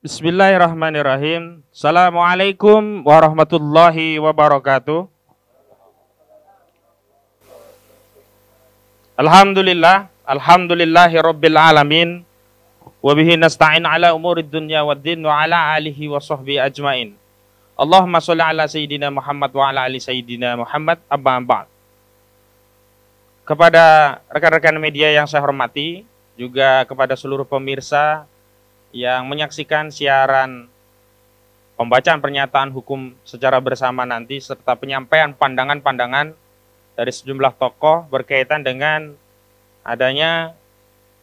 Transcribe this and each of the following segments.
Bismillahirrahmanirrahim. Assalamualaikum warahmatullahi wabarakatuh. Alhamdulillahi rabbil alamin. Wabihi nasta'in ala umurid dunya waddin wa ala alihi wa sahbihi ajmain. Allahumma sholli ala sayyidina Muhammad wa ala ali sayyidina Muhammad, amma ba'd. Kepada rekan-rekan media yang saya hormati, juga kepada seluruh pemirsa yang menyaksikan siaran pembacaan pernyataan hukum secara bersama nanti, serta penyampaian pandangan-pandangan dari sejumlah tokoh berkaitan dengan adanya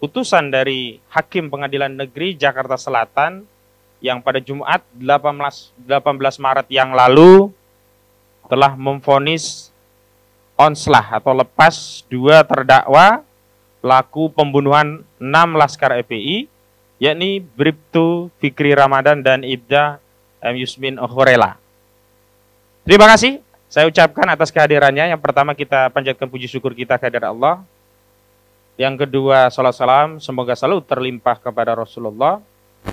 putusan dari Hakim Pengadilan Negeri Jakarta Selatan yang pada Jumat 18 Maret yang lalu telah memvonis onslah atau lepas dua terdakwa pelaku pembunuhan 6 laskar FPI, yakni Bribtu Fikri Ramadan dan Ibda M. Yusmin Okhorela. Terima kasih saya ucapkan atas kehadirannya. Yang pertama, kita panjatkan puji syukur kita kehadirat Allah. Yang kedua, salam salam semoga selalu terlimpah kepada Rasulullah.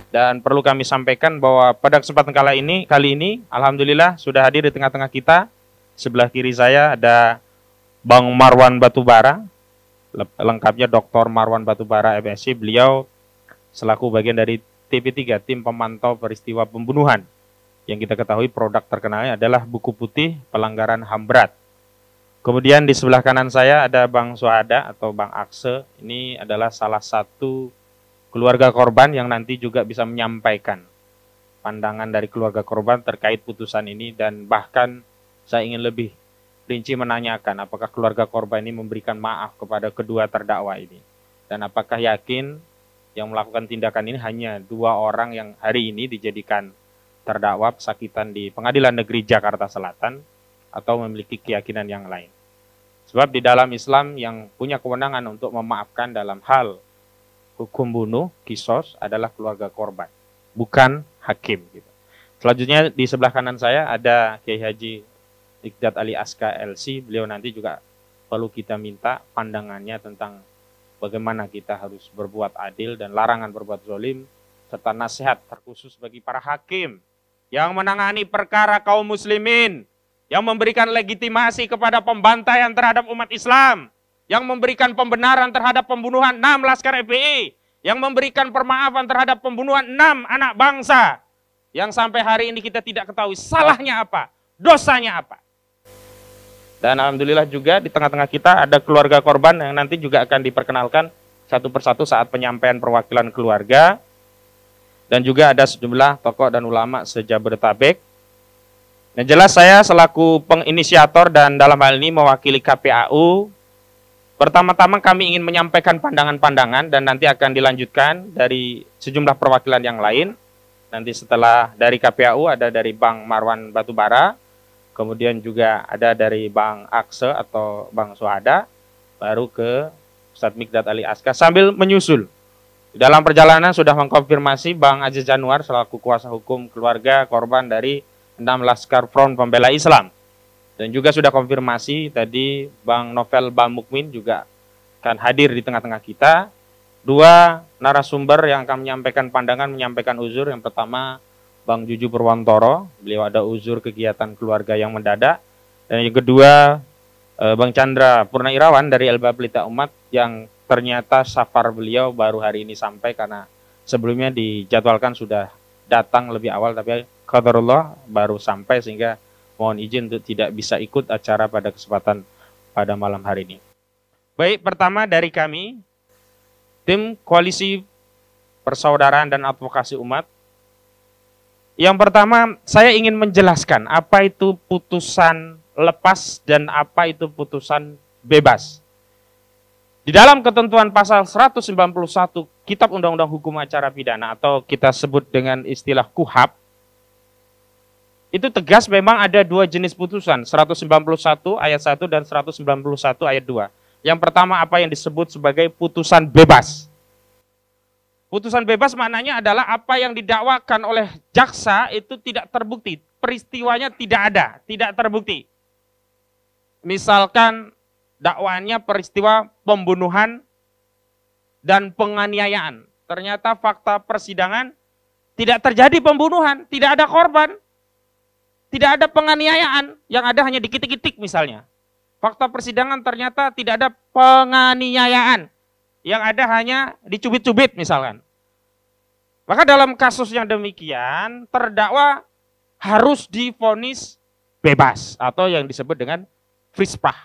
Dan perlu kami sampaikan bahwa pada kesempatan kali ini alhamdulillah sudah hadir di tengah-tengah kita. Sebelah kiri saya ada Bang Marwan Batubara, lengkapnya Dr. Marwan Batubara MSc. Beliau selaku bagian dari TP3, tim pemantau peristiwa pembunuhan. Yang kita ketahui produk terkenalnya adalah buku putih pelanggaran HAM berat. Kemudian di sebelah kanan saya ada Bang Suhada atau Bang Akse. Ini adalah salah satu keluarga korban yang nanti juga bisa menyampaikan pandangan dari keluarga korban terkait putusan ini. Dan bahkan saya ingin lebih rinci menanyakan apakah keluarga korban ini memberikan maaf kepada kedua terdakwa ini. Dan apakah yakin yang melakukan tindakan ini hanya dua orang yang hari ini dijadikan terdakwa pesakitan di Pengadilan Negeri Jakarta Selatan, atau memiliki keyakinan yang lain. Sebab di dalam Islam yang punya kewenangan untuk memaafkan dalam hal hukum bunuh, kisos, adalah keluarga korban, bukan hakim. Gitu. Selanjutnya di sebelah kanan saya ada Kiai Haji Iqdat Ali Aska LC. Beliau nanti juga perlu kita minta pandangannya tentang bagaimana kita harus berbuat adil dan larangan berbuat zalim, serta nasihat terkhusus bagi para hakim yang menangani perkara kaum muslimin, yang memberikan legitimasi kepada pembantaian terhadap umat Islam, yang memberikan pembenaran terhadap pembunuhan 6 laskar FPI, yang memberikan permaafan terhadap pembunuhan 6 anak bangsa, yang sampai hari ini kita tidak ketahui salahnya apa, dosanya apa. Dan alhamdulillah juga di tengah-tengah kita ada keluarga korban yang nanti juga akan diperkenalkan satu persatu saat penyampaian perwakilan keluarga. Dan juga ada sejumlah tokoh dan ulama se-Jabodetabek. Yang jelas saya selaku penginisiator dan dalam hal ini mewakili KPAU, pertama-tama kami ingin menyampaikan pandangan-pandangan dan nanti akan dilanjutkan dari sejumlah perwakilan yang lain. Nanti setelah dari KPAU ada dari Bang Marwan Batubara, kemudian juga ada dari Bang Akse atau Bang Suhada, baru ke Ustadz Miqdat Ali Aska sambil menyusul. Dalam perjalanan sudah mengkonfirmasi Bang Aziz Januar selaku kuasa hukum keluarga korban dari 6 Laskar Front Pembela Islam. Dan juga sudah konfirmasi tadi Bang Novel Bamukmin juga akan hadir di tengah-tengah kita. Dua narasumber yang akan menyampaikan pandangan, menyampaikan uzur. Yang pertama Bang Juju Purwantoro, beliau ada uzur kegiatan keluarga yang mendadak. Dan yang kedua, Bang Chandra Purnairawan dari LBH Pelita Umat, yang ternyata safar beliau baru hari ini sampai karena sebelumnya dijadwalkan sudah datang lebih awal, tapi qadarullah baru sampai sehingga mohon izin untuk tidak bisa ikut acara pada kesempatan pada malam hari ini. Baik, pertama dari kami, tim Koalisi Persaudaraan dan Advokasi Umat. Yang pertama, saya ingin menjelaskan apa itu putusan lepas dan apa itu putusan bebas. Di dalam ketentuan pasal 191 Kitab Undang-Undang Hukum Acara Pidana atau kita sebut dengan istilah KUHAP, itu tegas memang ada dua jenis putusan, 191 ayat 1 dan 191 ayat 2. Yang pertama apa yang disebut sebagai putusan bebas. Putusan bebas maknanya adalah apa yang didakwakan oleh jaksa itu tidak terbukti, peristiwanya tidak ada, tidak terbukti. Misalkan dakwaannya peristiwa pembunuhan dan penganiayaan. Ternyata fakta persidangan tidak terjadi pembunuhan, tidak ada korban, tidak ada penganiayaan, yang ada hanya dikitik-kitik misalnya. Fakta persidangan ternyata tidak ada penganiayaan, yang ada hanya dicubit-cubit misalkan. Maka dalam kasus yang demikian, terdakwa harus divonis bebas atau yang disebut dengan frispah.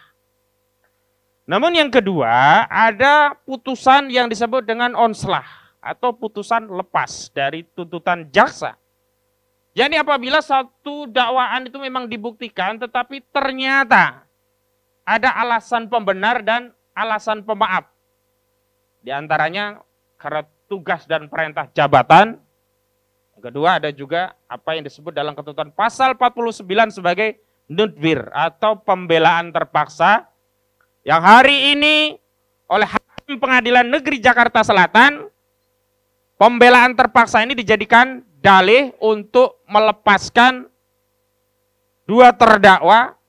Namun yang kedua, ada putusan yang disebut dengan onslah atau putusan lepas dari tuntutan jaksa. Jadi apabila satu dakwaan itu memang dibuktikan tetapi ternyata ada alasan pembenar dan alasan pemaaf. Di antaranya karena tugas dan perintah jabatan. Yang kedua ada juga apa yang disebut dalam ketentuan pasal 49 sebagai nudwir atau pembelaan terpaksa yang hari ini oleh Hakim Pengadilan Negeri Jakarta Selatan, pembelaan terpaksa ini dijadikan dalih untuk melepaskan dua terdakwa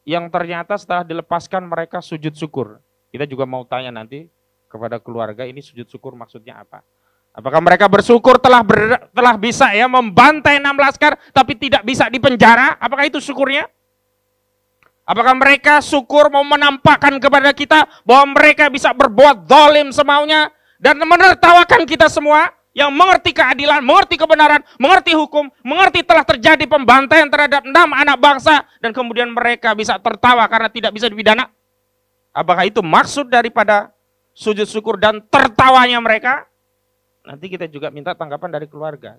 yang ternyata setelah dilepaskan mereka sujud syukur. Kita juga mau tanya nanti kepada keluarga, ini sujud syukur maksudnya apa? Apakah mereka bersyukur telah bisa ya membantai 6 laskar tapi tidak bisa dipenjara? Apakah itu syukurnya? Apakah mereka syukur mau menampakkan kepada kita bahwa mereka bisa berbuat zalim semaunya dan menertawakan kita semua yang mengerti keadilan, mengerti kebenaran, mengerti hukum, mengerti telah terjadi pembantaian terhadap 6 anak bangsa dan kemudian mereka bisa tertawa karena tidak bisa dipidana? Apakah itu maksud daripada sujud syukur dan tertawanya mereka? Nanti kita juga minta tanggapan dari keluarga.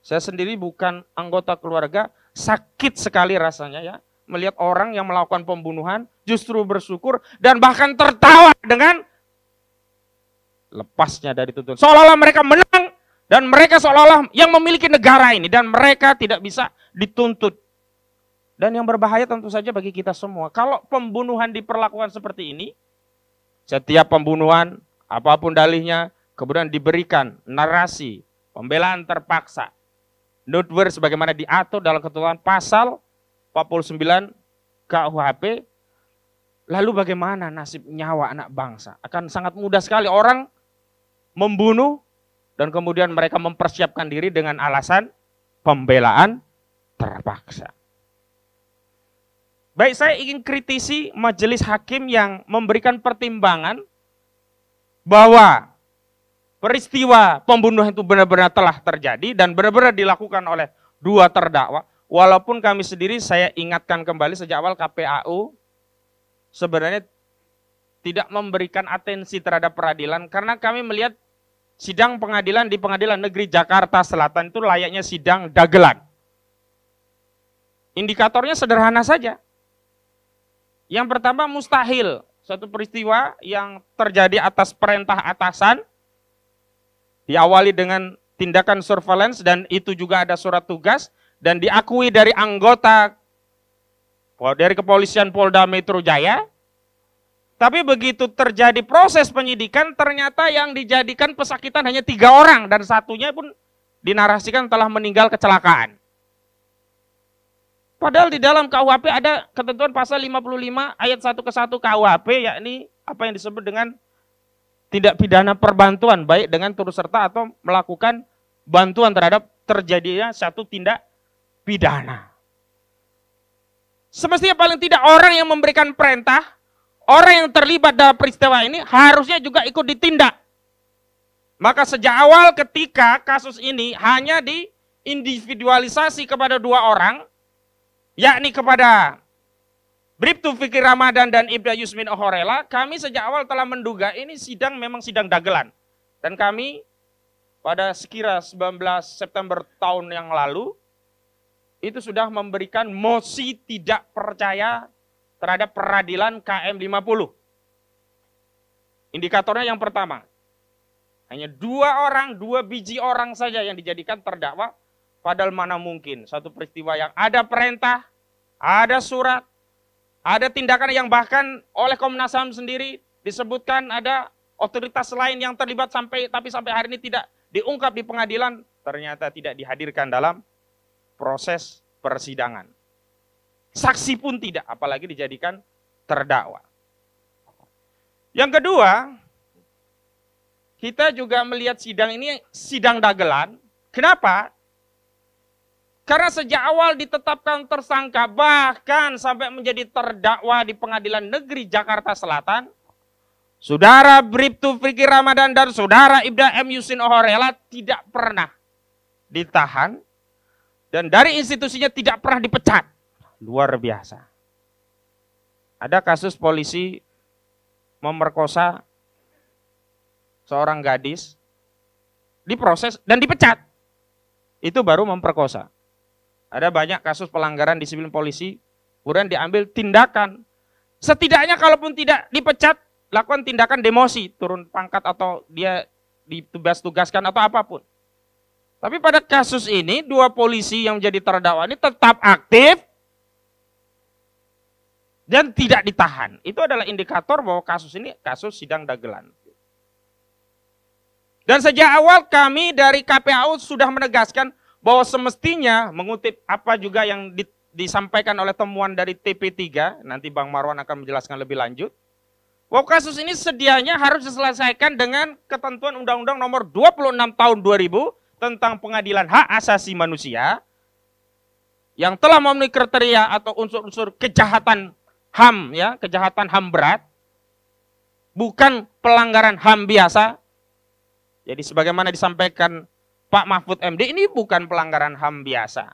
Saya sendiri bukan anggota keluarga, sakit sekali rasanya ya melihat orang yang melakukan pembunuhan justru bersyukur dan bahkan tertawa dengan lepasnya dari tuntutan. Seolah-olah mereka menang dan mereka seolah-olah yang memiliki negara ini dan mereka tidak bisa dituntut. Dan yang berbahaya tentu saja bagi kita semua. Kalau pembunuhan diperlakukan seperti ini, setiap pembunuhan apapun dalihnya kemudian diberikan narasi pembelaan terpaksa, nudwir sebagaimana diatur dalam ketentuan pasal 49 KUHP, lalu bagaimana nasib nyawa anak bangsa? Akan sangat mudah sekali orang membunuh dan kemudian mereka mempersiapkan diri dengan alasan pembelaan terpaksa. Baik, saya ingin kritisi majelis hakim yang memberikan pertimbangan bahwa peristiwa pembunuhan itu benar-benar telah terjadi dan benar-benar dilakukan oleh dua terdakwa. Walaupun kami sendiri, saya ingatkan kembali sejak awal KPAU sebenarnya tidak memberikan atensi terhadap peradilan karena kami melihat sidang pengadilan di Pengadilan Negeri Jakarta Selatan itu layaknya sidang dagelan. Indikatornya sederhana saja. Yang pertama, mustahil suatu peristiwa yang terjadi atas perintah atasan diawali dengan tindakan surveillance dan itu juga ada surat tugas dan diakui dari anggota dari kepolisian Polda Metro Jaya. Tapi begitu terjadi proses penyidikan, ternyata yang dijadikan pesakitan hanya 3 orang dan satunya pun dinarasikan telah meninggal kecelakaan. Padahal di dalam KUHP ada ketentuan pasal 55 ayat 1 ke 1 KUHP, yakni apa yang disebut dengan tindak pidana perbantuan, baik dengan turut serta atau melakukan bantuan terhadap terjadinya satu tindak pidana. Semestinya paling tidak orang yang memberikan perintah, orang yang terlibat dalam peristiwa ini harusnya juga ikut ditindak. Maka sejak awal ketika kasus ini hanya diindividualisasi kepada 2 orang, yakni kepada Bribtu Fikri Ramadan dan Ibda Yusmin Ohorela, kami sejak awal telah menduga ini sidang memang sidang dagelan. Dan kami pada sekira 19 September tahun yang lalu, itu sudah memberikan mosi tidak percaya terhadap peradilan KM 50. Indikatornya yang pertama, hanya 2 biji orang saja yang dijadikan terdakwa, padahal mana mungkin satu peristiwa yang ada perintah, ada surat, ada tindakan yang bahkan oleh Komnas HAM sendiri disebutkan ada otoritas lain yang terlibat tapi sampai hari ini tidak diungkap di pengadilan, ternyata tidak dihadirkan dalam proses persidangan. Saksi pun tidak, apalagi dijadikan terdakwa. Yang kedua, kita juga melihat sidang ini sidang dagelan. Kenapa? Karena sejak awal ditetapkan tersangka, bahkan sampai menjadi terdakwa di Pengadilan Negeri Jakarta Selatan, Saudara Bribtu Fikri Ramadan dan Saudara Ibda M. Yusin Ohorela tidak pernah ditahan, dan dari institusinya tidak pernah dipecat. Luar biasa. Ada kasus polisi memerkosa seorang gadis, diproses dan dipecat. Itu baru memperkosa. Ada banyak kasus pelanggaran disiplin polisi, kemudian diambil tindakan. Setidaknya kalaupun tidak dipecat, lakukan tindakan demosi, turun pangkat atau dia ditugas-tugaskan atau apapun. Tapi pada kasus ini, dua polisi yang menjadi terdakwa ini tetap aktif dan tidak ditahan. Itu adalah indikator bahwa kasus ini kasus sidang dagelan. Dan sejak awal kami dari KPAU sudah menegaskan bahwa semestinya mengutip apa juga yang disampaikan oleh temuan dari TP3, nanti Bang Marwan akan menjelaskan lebih lanjut, bahwa kasus ini sedianya harus diselesaikan dengan ketentuan Undang-Undang Nomor 26 Tahun 2000 tentang Pengadilan Hak Asasi Manusia yang telah memenuhi kriteria atau unsur-unsur kejahatan HAM, ya, kejahatan HAM berat, bukan pelanggaran HAM biasa. Jadi sebagaimana disampaikan Pak Mahfud MD, ini bukan pelanggaran HAM biasa.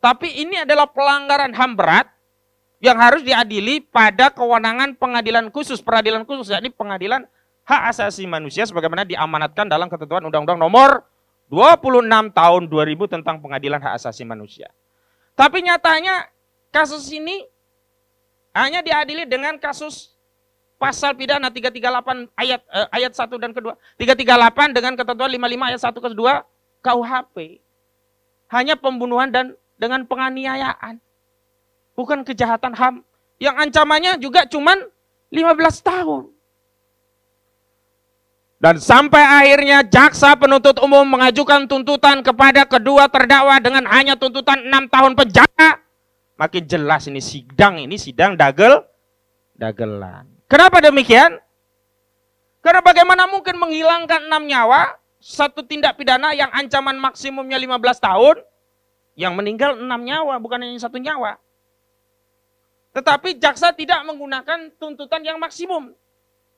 Tapi ini adalah pelanggaran HAM berat yang harus diadili pada kewenangan pengadilan khusus, peradilan khusus, yakni Pengadilan Hak Asasi Manusia sebagaimana diamanatkan dalam ketentuan Undang-Undang Nomor 26 Tahun 2000 tentang Pengadilan Hak Asasi Manusia. Tapi nyatanya kasus ini hanya diadili dengan kasus pasal pidana 338 ayat 1 dan kedua. 338 dengan ketentuan 55 ayat 1 ke 2 KUHP. Hanya pembunuhan dan dengan penganiayaan. Bukan kejahatan HAM. Yang ancamannya juga cuman 15 tahun. Dan sampai akhirnya jaksa penuntut umum mengajukan tuntutan kepada kedua terdakwa dengan hanya tuntutan 6 tahun penjara. Makin jelas ini sidang dagelan. Kenapa demikian? Karena bagaimana mungkin menghilangkan 6 nyawa, satu tindak pidana yang ancaman maksimumnya 15 tahun, yang meninggal 6 nyawa, bukan hanya 1 nyawa. Tetapi jaksa tidak menggunakan tuntutan yang maksimum.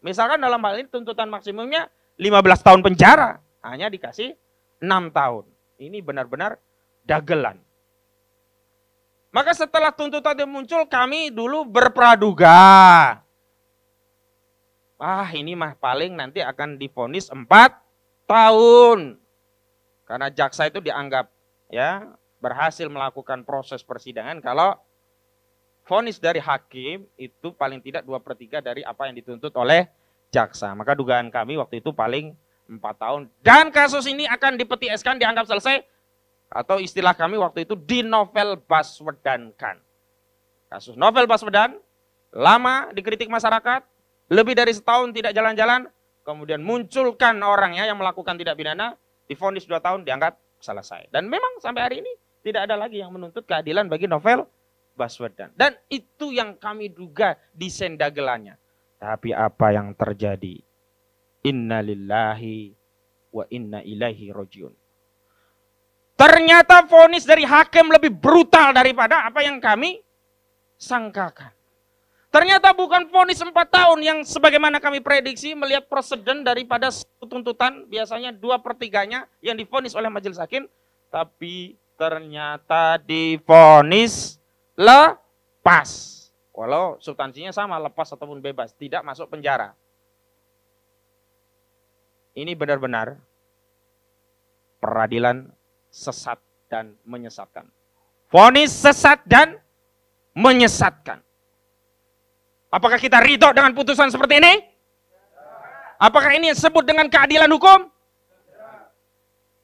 Misalkan dalam hal ini tuntutan maksimumnya 15 tahun penjara, hanya dikasih 6 tahun. Ini benar-benar dagelan. Maka setelah tuntutan itu muncul, kami dulu berpraduga. Ini mah paling nanti akan divonis 4 tahun. Karena jaksa itu dianggap ya berhasil melakukan proses persidangan kalau vonis dari hakim itu paling tidak 2/3 dari apa yang dituntut oleh jaksa. Maka dugaan kami waktu itu paling 4 tahun. Dan kasus ini akan dipetieskan, dianggap selesai. Atau istilah kami waktu itu dinovel Baswedankan. Kasus novel Baswedan, lama dikritik masyarakat, lebih dari setahun tidak jalan-jalan, kemudian munculkan orangnya yang melakukan tindak pidana, divonis 2 tahun, dianggap selesai. Dan memang sampai hari ini tidak ada lagi yang menuntut keadilan bagi novel Baswedan. Dan itu yang kami duga desain dagelannya. Tapi apa yang terjadi? Innalillahi wa inna ilaihi rajiun. Ternyata vonis dari hakim lebih brutal daripada apa yang kami sangkakan. Ternyata bukan vonis 4 tahun yang sebagaimana kami prediksi melihat presiden daripada tuntutan biasanya 2/3-nya yang divonis oleh majelis hakim. Tapi ternyata divonis lepas. Walau substansinya sama, lepas ataupun bebas, tidak masuk penjara. Ini benar-benar peradilan sesat dan menyesatkan. Vonis sesat dan menyesatkan. Apakah kita ridho dengan putusan seperti ini? Apakah ini yang disebut dengan keadilan hukum?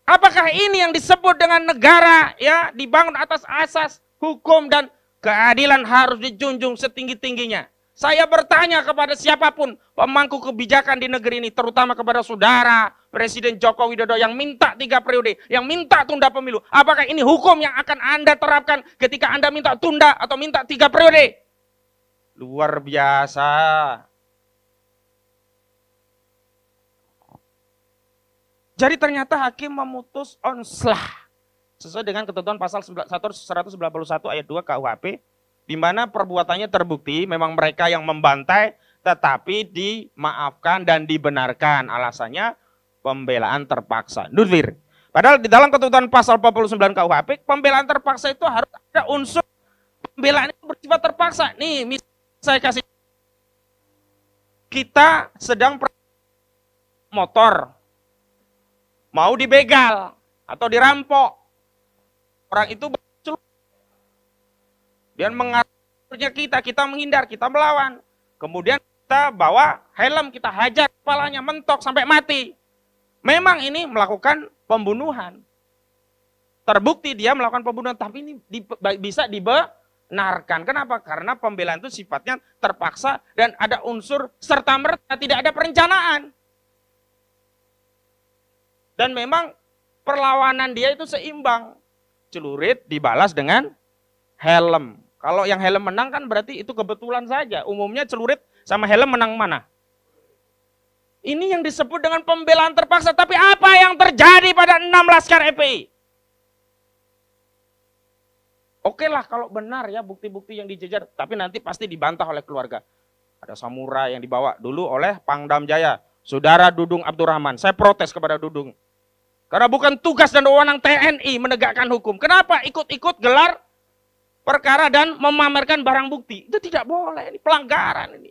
Apakah ini yang disebut dengan negara ya dibangun atas asas hukum dan keadilan harus dijunjung setinggi-tingginya? Saya bertanya kepada siapapun pemangku kebijakan di negeri ini, terutama kepada saudara Presiden Joko Widodo yang minta 3 periode, yang minta tunda pemilu. Apakah ini hukum yang akan Anda terapkan ketika Anda minta tunda atau minta 3 periode? Luar biasa. Jadi ternyata hakim memutus onslah sesuai dengan ketentuan pasal 191 ayat 2 KUHP, di mana perbuatannya terbukti memang mereka yang membantai, tetapi dimaafkan dan dibenarkan. Alasannya pembelaan terpaksa. Nurfir. Padahal di dalam ketentuan pasal 49 KUHP, pembelaan terpaksa itu harus ada unsur pembelaan itu bersifat terpaksa. Nih, saya kasih. Kita sedang motor, mau dibegal atau dirampok. Orang itu dan mengaturnya kita menghindar, kita melawan. Kemudian kita bawa helm, kita hajar kepalanya, mentok sampai mati. Memang ini melakukan pembunuhan. Terbukti dia melakukan pembunuhan, tapi ini bisa dibenarkan. Kenapa? Karena pembelaan itu sifatnya terpaksa dan ada unsur serta-merta, tidak ada perencanaan. Dan memang perlawanan dia itu seimbang. Celurit dibalas dengan helm. Kalau yang helm menang kan berarti itu kebetulan saja. Umumnya celurit sama helm menang mana? Ini yang disebut dengan pembelaan terpaksa. Tapi apa yang terjadi pada 6 laskar FPI? Oke lah kalau benar ya bukti-bukti yang dijejar. Tapi nanti pasti dibantah oleh keluarga. Ada samurai yang dibawa dulu oleh Pangdam Jaya. Saudara Dudung Abdurrahman. Saya protes kepada Dudung. Karena bukan tugas dan wewenang TNI menegakkan hukum. Kenapa ikut-ikut gelar perkara dan memamerkan barang bukti? Itu tidak boleh. Ini pelanggaran ini.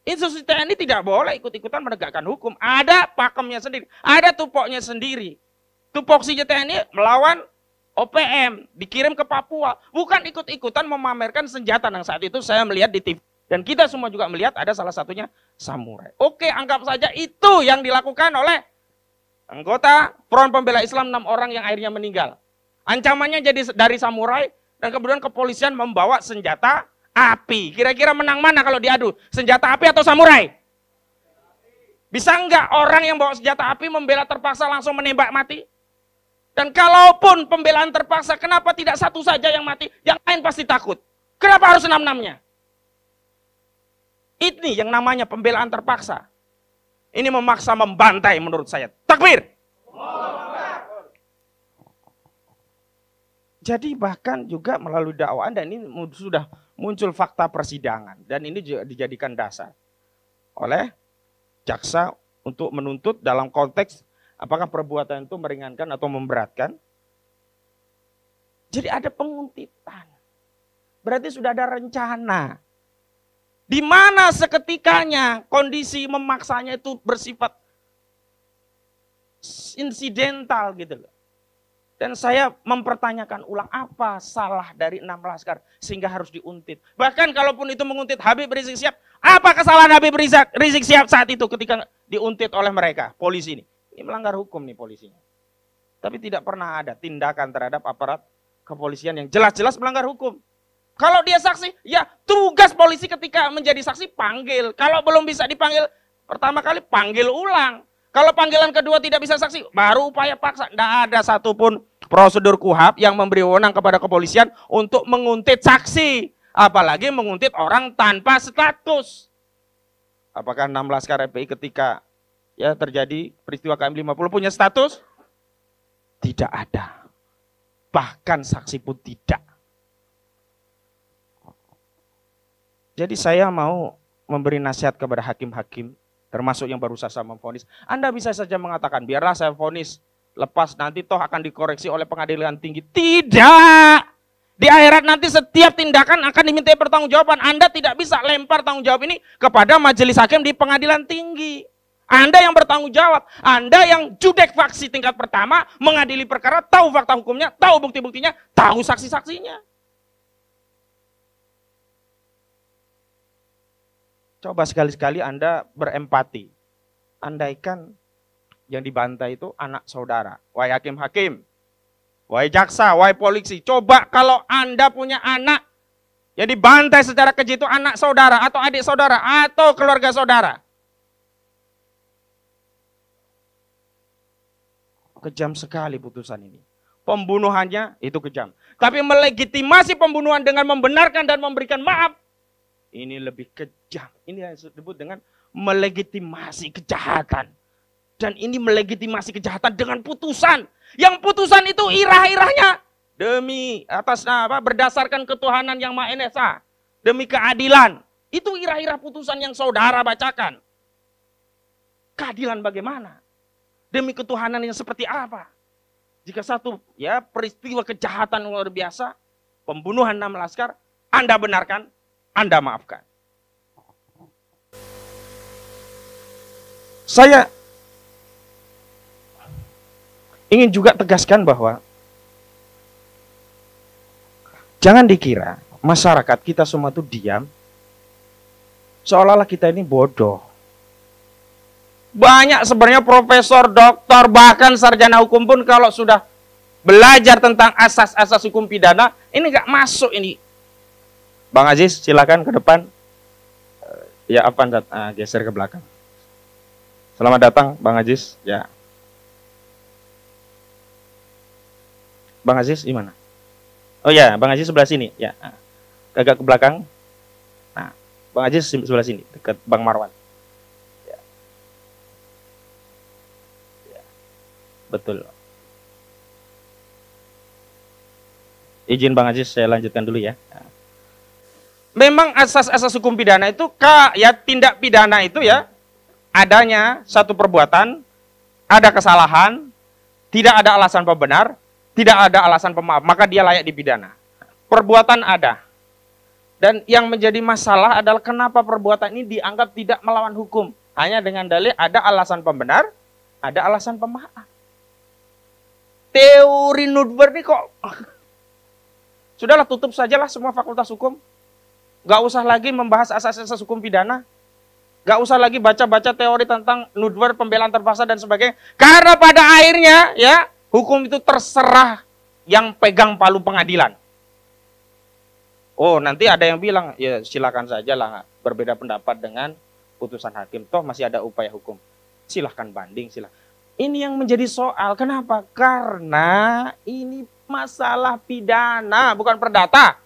Institusi TNI tidak boleh ikut-ikutan menegakkan hukum. Ada pakemnya sendiri, ada tupoknya sendiri. Tupoksinya TNI melawan OPM, dikirim ke Papua. Bukan ikut-ikutan memamerkan senjata yang saat itu saya melihat di TV. Dan kita semua juga melihat ada salah satunya samurai. Oke, anggap saja itu yang dilakukan oleh anggota Front Pembela Islam 6 orang yang akhirnya meninggal. Ancamannya jadi dari samurai dan kemudian kepolisian membawa senjata api. Kira-kira menang mana kalau diadu? Senjata api atau samurai? Bisa enggak orang yang bawa senjata api membela terpaksa langsung menembak mati? Dan kalaupun pembelaan terpaksa, kenapa tidak satu saja yang mati? Yang lain pasti takut. Kenapa harus 6-6-nya? Ini yang namanya pembelaan terpaksa. Ini memaksa membantai menurut saya. Takbir! Jadi bahkan juga melalui dakwaan dan ini sudah muncul fakta persidangan. Dan ini juga dijadikan dasar oleh jaksa untuk menuntut dalam konteks apakah perbuatan itu meringankan atau memberatkan. Jadi ada penguntitan. Berarti sudah ada rencana. Di mana seketikanya kondisi memaksanya itu bersifat insidental gitu loh. Dan saya mempertanyakan ulang apa salah dari 6 laskar sehingga harus diuntit. Bahkan kalaupun itu menguntit Habib Rizik Syihab, apa kesalahan Habib Rizik Syihab saat itu ketika diuntit oleh mereka, polisi ini? Ini melanggar hukum nih polisinya. Tapi tidak pernah ada tindakan terhadap aparat kepolisian yang jelas-jelas melanggar hukum. Kalau dia saksi, ya tugas polisi ketika menjadi saksi panggil. Kalau belum bisa dipanggil pertama kali panggil ulang. Kalau panggilan kedua tidak bisa saksi, baru upaya paksa. Tidak ada satupun prosedur KUHP yang memberi wewenang kepada kepolisian untuk menguntit saksi. Apalagi menguntit orang tanpa status. Apakah 6 laskar FPI ketika ya terjadi peristiwa KM50 punya status? Tidak ada. Bahkan saksi pun tidak. Jadi saya mau memberi nasihat kepada hakim-hakim, termasuk yang baru saja memvonis. Anda bisa saja mengatakan, biarlah saya vonis, lepas nanti toh akan dikoreksi oleh pengadilan tinggi. Tidak! Di akhirat nanti setiap tindakan akan dimintai pertanggungjawaban. Anda tidak bisa lempar tanggung jawab ini kepada majelis hakim di pengadilan tinggi. Anda yang bertanggung jawab. Anda yang judek faksi tingkat pertama, mengadili perkara, tahu fakta hukumnya, tahu bukti-buktinya, tahu saksi-saksinya. Coba sekali-sekali Anda berempati. Andaikan yang dibantai itu anak saudara. Wahai hakim-hakim, wahai jaksa, wahai polisi. Coba kalau Anda punya anak yang dibantai secara keji itu anak saudara atau adik saudara atau keluarga saudara. Kejam sekali putusan ini. Pembunuhannya itu kejam. Tapi melegitimasi pembunuhan dengan membenarkan dan memberikan maaf, ini lebih kejam. Ini yang disebut dengan melegitimasi kejahatan. Dan ini melegitimasi kejahatan dengan putusan. Yang putusan itu irah-irahnya demi atas berdasarkan ketuhanan yang Maha Esa, demi keadilan. Itu irah-irah putusan yang saudara bacakan. Keadilan bagaimana? Demi ketuhanan yang seperti apa? Jika satu peristiwa kejahatan luar biasa, pembunuhan 6 laskar, Anda benarkan, Anda maafkan. Saya ingin juga tegaskan bahwa jangan dikira masyarakat kita semua itu diam, seolah-olah kita ini bodoh. Banyak sebenarnya profesor, doktor, bahkan sarjana hukum pun kalau sudah belajar tentang asas-asas hukum pidana, ini nggak masuk ini. Bang Aziz, silakan ke depan. Ya, apa geser ke belakang. Selamat datang, Bang Aziz. Ya. Bang Aziz, di mana? Oh ya, Bang Aziz sebelah sini. Ya, agak ke belakang. Nah, Bang Aziz sebelah sini, dekat Bang Marwan. Betul. Izin Bang Aziz, saya lanjutkan dulu ya. Memang asas-asas hukum pidana itu tindak pidana itu ya adanya satu perbuatan, ada kesalahan, tidak ada alasan pembenar, tidak ada alasan pemaaf, maka dia layak dipidana. Perbuatan ada. Dan yang menjadi masalah adalah kenapa perbuatan ini dianggap tidak melawan hukum. Hanya dengan dalil ada alasan pembenar, ada alasan pemaaf. Teori Nuremberg ini kok sudahlah, tutup sajalah semua fakultas hukum. Gak usah lagi membahas asas-asas hukum pidana. Gak usah lagi baca-baca teori tentang Nuremberg, pembelaan terpaksa dan sebagainya. Karena pada akhirnya ya hukum itu terserah yang pegang palu pengadilan. Oh, nanti ada yang bilang ya silakan saja lah berbeda pendapat dengan putusan hakim. Toh masih ada upaya hukum. Silahkan banding, silahkan. Ini yang menjadi soal. Kenapa? Karena ini masalah pidana, bukan perdata.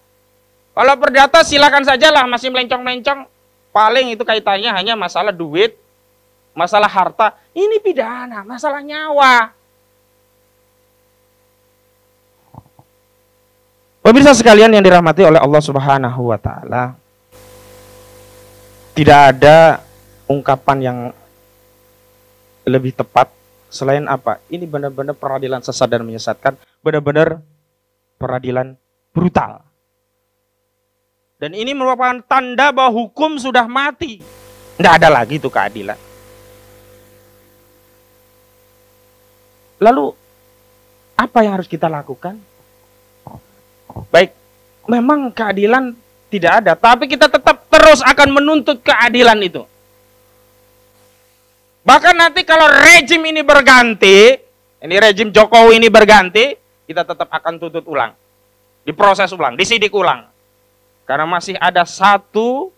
Kalau perdata silakan sajalah, masih melencong-melencong. Paling itu kaitannya hanya masalah duit, masalah harta. Ini pidana, masalah nyawa. Pemirsa sekalian yang dirahmati oleh Allah Subhanahu wa taala. Tidak ada ungkapan yang lebih tepat selain apa? Ini benar-benar peradilan sesat dan menyesatkan, benar-benar peradilan brutal. Dan ini merupakan tanda bahwa hukum sudah mati. Tidak ada lagi itu keadilan. Lalu, apa yang harus kita lakukan? Baik, memang keadilan tidak ada, tapi kita tetap terus akan menuntut keadilan itu. Bahkan nanti kalau rejim ini berganti, ini rejim Jokowi ini berganti, kita tetap akan tuntut ulang. Diproses ulang, disidik ulang. Karena masih ada satu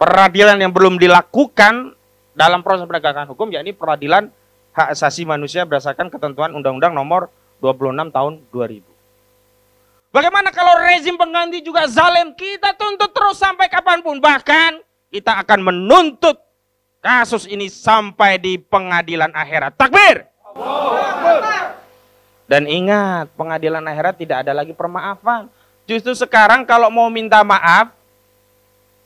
peradilan yang belum dilakukan dalam proses penegakan hukum, yakni peradilan hak asasi manusia berdasarkan ketentuan Undang-Undang Nomor 26 Tahun 2000. Bagaimana kalau rezim pengganti juga zalim? Kita tuntut terus sampai kapanpun. Bahkan kita akan menuntut kasus ini sampai di pengadilan akhirat. Takbir! Dan ingat, pengadilan akhirat tidak ada lagi permaafan. Justru sekarang kalau mau minta maaf,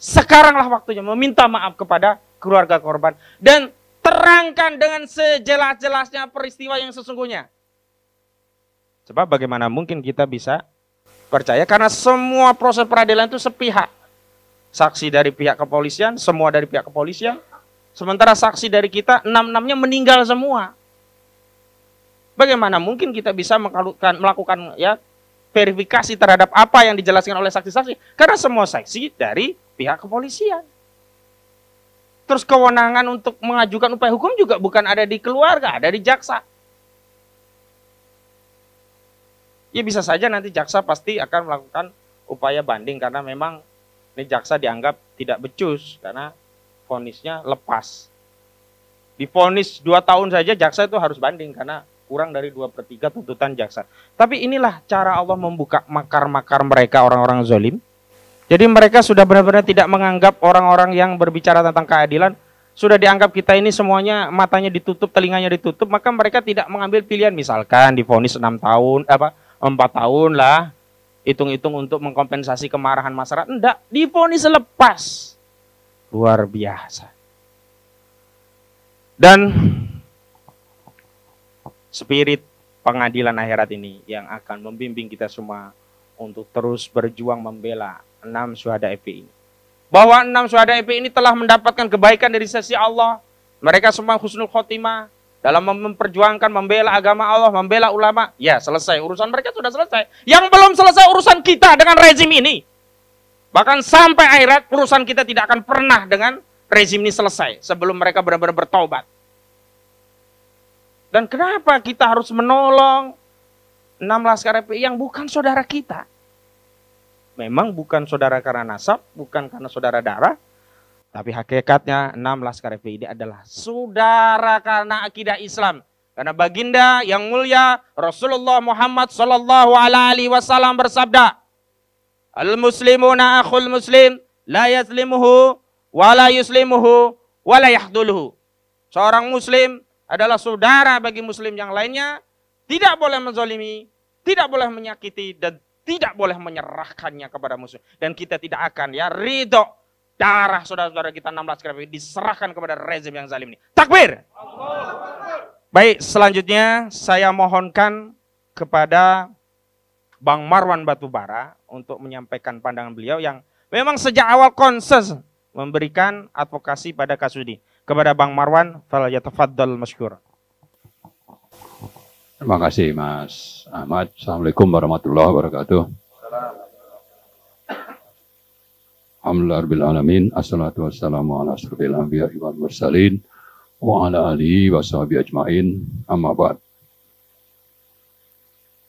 sekaranglah waktunya meminta maaf kepada keluarga korban. Dan terangkan dengan sejelas-jelasnya peristiwa yang sesungguhnya. Sebab bagaimana mungkin kita bisa percaya, karena semua proses peradilan itu sepihak. Saksi dari pihak kepolisian, semua dari pihak kepolisian. Sementara saksi dari kita, 6-6-nya meninggal semua. Bagaimana mungkin kita bisa melakukan ya verifikasi terhadap apa yang dijelaskan oleh saksi-saksi? Karena semua saksi dari pihak kepolisian. Terus kewenangan untuk mengajukan upaya hukum juga bukan ada di keluarga, ada di jaksa. Ya bisa saja nanti jaksa pasti akan melakukan upaya banding karena memang ini jaksa dianggap tidak becus karena vonisnya lepas. Divonis 2 tahun saja jaksa itu harus banding karena kurang dari 2/3 tuntutan jaksa. Tapi inilah cara Allah membuka makar-makar mereka, orang-orang zalim. Jadi mereka sudah benar-benar tidak menganggap orang-orang yang berbicara tentang keadilan sudah dianggap kita ini semuanya matanya ditutup, telinganya ditutup, maka mereka tidak mengambil pilihan. Misalkan divonis 6 tahun, 4 tahun lah, hitung-hitung untuk mengkompensasi kemarahan masyarakat. Enggak, divonis lepas. Luar biasa. Dan spirit pengadilan akhirat ini yang akan membimbing kita semua untuk terus berjuang membela 6 syuhada FPI ini. Bahwa 6 syuhada FPI ini telah mendapatkan kebaikan dari sisi Allah. Mereka semua husnul khotimah dalam memperjuangkan, membela agama Allah, membela ulama. Ya, selesai. Urusan mereka sudah selesai. Yang belum selesai urusan kita dengan rezim ini. Bahkan sampai akhirat, urusan kita tidak akan pernah dengan rezim ini selesai sebelum mereka benar-benar bertaubat. Dan kenapa kita harus menolong 6 laskar FPI yang bukan saudara kita? Memang bukan saudara karena nasab, bukan karena saudara darah, tapi hakikatnya 6 laskar FPI ini adalah saudara karena akidah Islam. Karena baginda yang mulia Rasulullah Muhammad sallallahu alaihi wasallam bersabda, "Al-muslimuna akhul muslim, la yazlimuhu wa la yuslimuhu wa la yahduluhu." Seorang muslim adalah saudara bagi muslim yang lainnya, tidak boleh menzalimi, tidak boleh menyakiti, dan tidak boleh menyerahkannya kepada musuh. Dan kita tidak akan ridho darah saudara-saudara kita 16 kali diserahkan kepada rezim yang zalim ini. Takbir! Baik, selanjutnya saya mohonkan kepada Bang Marwan Batubara untuk menyampaikan pandangan beliau yang memang sejak awal konsen memberikan advokasi pada kasus ini. Kepada Bang Marwan, falyatafaddal masykur. Terima kasih Mas Ahmad. Assalamualaikum warahmatullahi wabarakatuh. Alhamdulillahirrahmanirrahim. Assalatu wassalamu ala asrofil anbiya wal mursalin wa ala alihi wa sahbihi ajmain. Amma ba'd.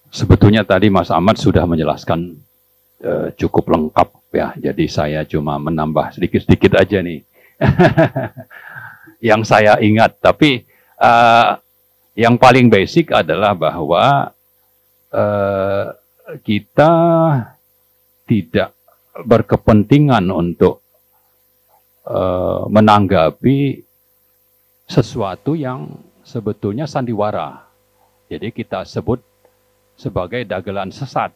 Sebetulnya tadi Mas Ahmad sudah menjelaskan cukup lengkap ya. Jadi saya cuma menambah sedikit-sedikit aja nih. Yang saya ingat, tapi yang paling basic adalah bahwa kita tidak berkepentingan untuk menanggapi sesuatu yang sebetulnya sandiwara. Jadi kita sebut sebagai dagelan sesat.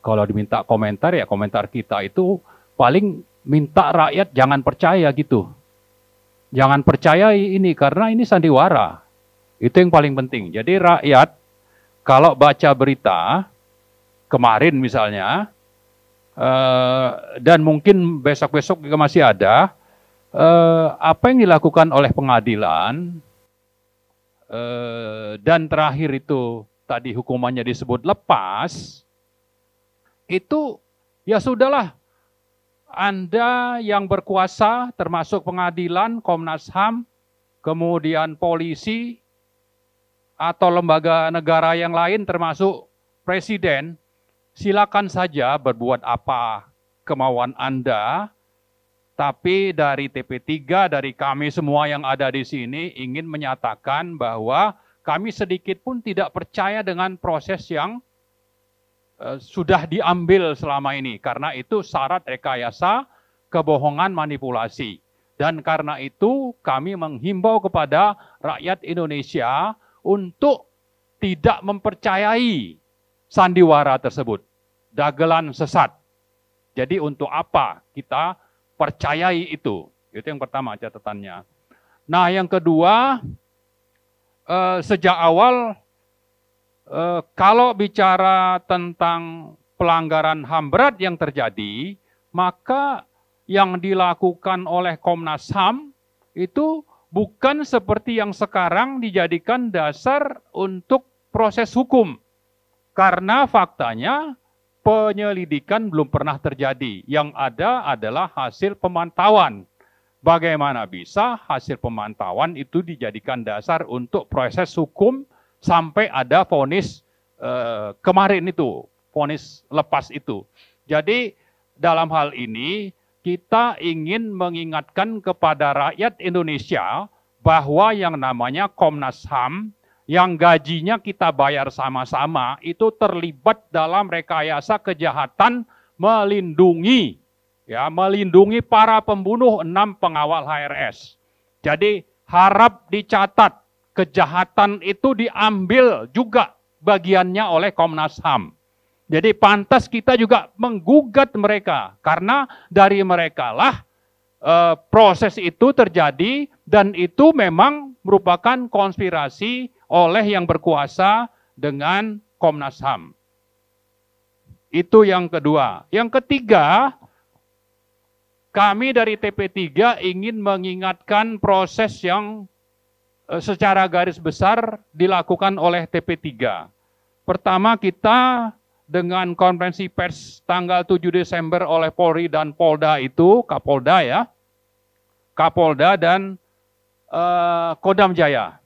Kalau diminta komentar, ya komentar kita itu paling minta rakyat jangan percaya gitu. Jangan percaya ini karena ini sandiwara. Itu yang paling penting. Jadi rakyat kalau baca berita kemarin misalnya, dan mungkin besok-besok juga masih ada, apa yang dilakukan oleh pengadilan, dan terakhir itu tadi hukumannya disebut lepas, itu ya sudahlah. Anda yang berkuasa termasuk pengadilan, Komnas HAM, kemudian polisi, atau lembaga negara yang lain termasuk presiden, silakan saja berbuat apa kemauan Anda, tapi dari TP3, dari kami semua yang ada di sini ingin menyatakan bahwa kami sedikit pun tidak percaya dengan proses yang sudah diambil selama ini. Karena itu syarat rekayasa, kebohongan, manipulasi. Dan karena itu kami menghimbau kepada rakyat Indonesia untuk tidak mempercayai sandiwara tersebut. Dagelan sesat. Jadi untuk apa kita percayai itu? Itu yang pertama catatannya. Nah yang kedua, sejak awal kalau bicara tentang pelanggaran HAM berat yang terjadi, maka yang dilakukan oleh Komnas HAM itu bukan seperti yang sekarang dijadikan dasar untuk proses hukum. Karena faktanya penyelidikan belum pernah terjadi. Yang ada adalah hasil pemantauan. Bagaimana bisa hasil pemantauan itu dijadikan dasar untuk proses hukum sampai ada vonis kemarin itu, vonis lepas itu. Jadi dalam hal ini kita ingin mengingatkan kepada rakyat Indonesia bahwa yang namanya Komnas HAM yang gajinya kita bayar sama-sama itu terlibat dalam rekayasa kejahatan melindungi para pembunuh 6 pengawal HRS. Jadi harap dicatat, kejahatan itu diambil juga bagiannya oleh Komnas HAM. Jadi pantas kita juga menggugat mereka, karena dari merekalah proses itu terjadi, dan itu memang merupakan konspirasi oleh yang berkuasa dengan Komnas HAM. Itu yang kedua. Yang ketiga, kami dari TP3 ingin mengingatkan proses yang secara garis besar dilakukan oleh TP3. Pertama, kita dengan konferensi pers tanggal 7 Desember oleh Polri dan Polda itu, Kapolda ya, Kapolda dan Kodam Jaya.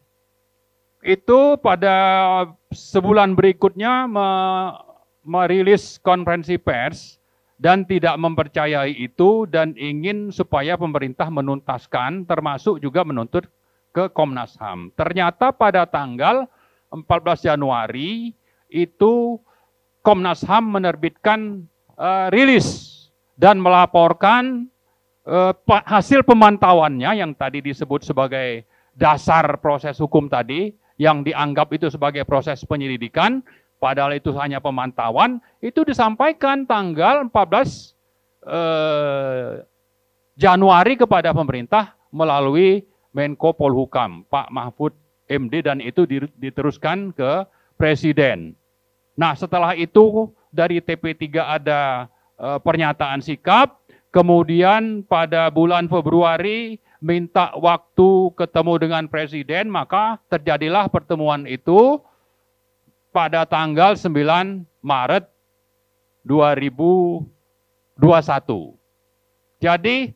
Itu pada sebulan berikutnya merilis konferensi pers dan tidak mempercayai itu dan ingin supaya pemerintah menuntaskan, termasuk juga menuntut ke Komnas HAM. Ternyata pada tanggal 14 Januari itu Komnas HAM menerbitkan rilis dan melaporkan hasil pemantauannya yang tadi disebut sebagai dasar proses hukum tadi, yang dianggap itu sebagai proses penyelidikan, padahal itu hanya pemantauan, itu disampaikan tanggal 14 Januari kepada pemerintah melalui Menko Polhukam, Pak Mahfud MD, dan itu diteruskan ke Presiden. Nah, setelah itu dari TP3 ada pernyataan sikap, kemudian pada bulan Februari minta waktu ketemu dengan Presiden, maka terjadilah pertemuan itu pada tanggal 9 Maret 2021. Jadi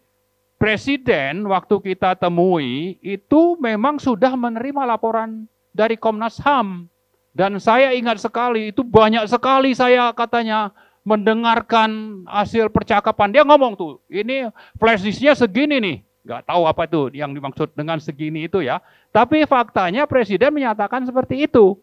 Presiden waktu kita temui itu memang sudah menerima laporan dari Komnas HAM. Dan saya ingat sekali, itu banyak sekali saya katanya mendengarkan hasil percakapan. Dia ngomong tuh, ini flash disknya segini nih. Nggak tahu apa itu yang dimaksud dengan segini itu ya. Tapi faktanya Presiden menyatakan seperti itu.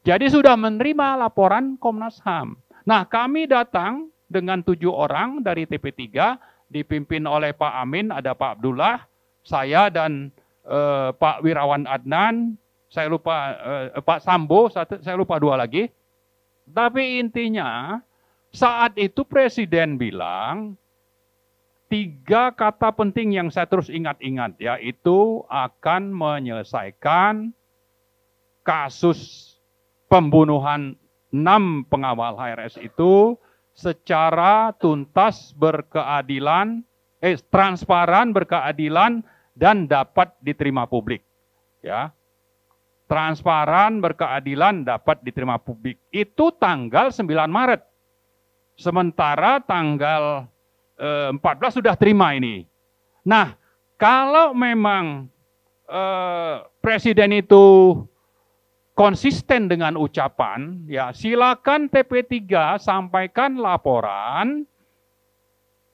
Jadi sudah menerima laporan Komnas HAM. Nah, kami datang dengan 7 orang dari TP3, dipimpin oleh Pak Amin, ada Pak Abdullah, saya dan Pak Wirawan Adnan, saya lupa Pak Sambo, saya lupa 2 lagi. Tapi intinya saat itu Presiden bilang 3 kata penting yang saya terus ingat-ingat, yaitu akan menyelesaikan kasus pembunuhan 6 pengawal HRS itu secara tuntas, berkeadilan, transparan, berkeadilan, dan dapat diterima publik. Ya, transparan, berkeadilan, dapat diterima publik. Itu tanggal 9 Maret. Sementara tanggal 14 sudah terima ini. Nah, kalau memang Presiden itu konsisten dengan ucapan, ya silakan TP3 sampaikan laporan,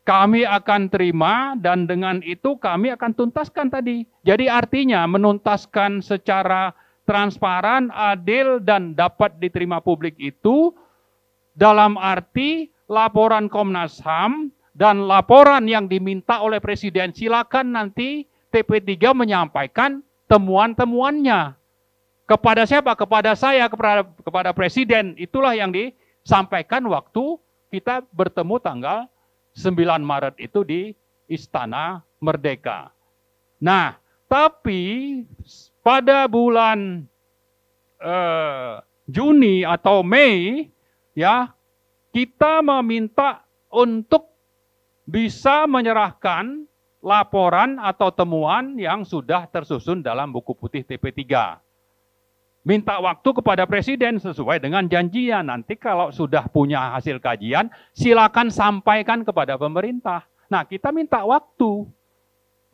kami akan terima dan dengan itu kami akan tuntaskan tadi. Jadi artinya menuntaskan secara transparan, adil, dan dapat diterima publik itu dalam arti laporan Komnas HAM dan laporan yang diminta oleh Presiden, silakan nanti TP3 menyampaikan temuan-temuannya. Kepada siapa? Kepada saya, kepada Presiden. Itulah yang disampaikan waktu kita bertemu tanggal 9 Maret itu di Istana Merdeka. Nah, tapi pada bulan Juni atau Mei, ya, kita meminta untuk bisa menyerahkan laporan atau temuan yang sudah tersusun dalam buku putih TP3. Minta waktu kepada Presiden sesuai dengan janjinya. Nanti kalau sudah punya hasil kajian, silakan sampaikan kepada pemerintah. Nah, kita minta waktu.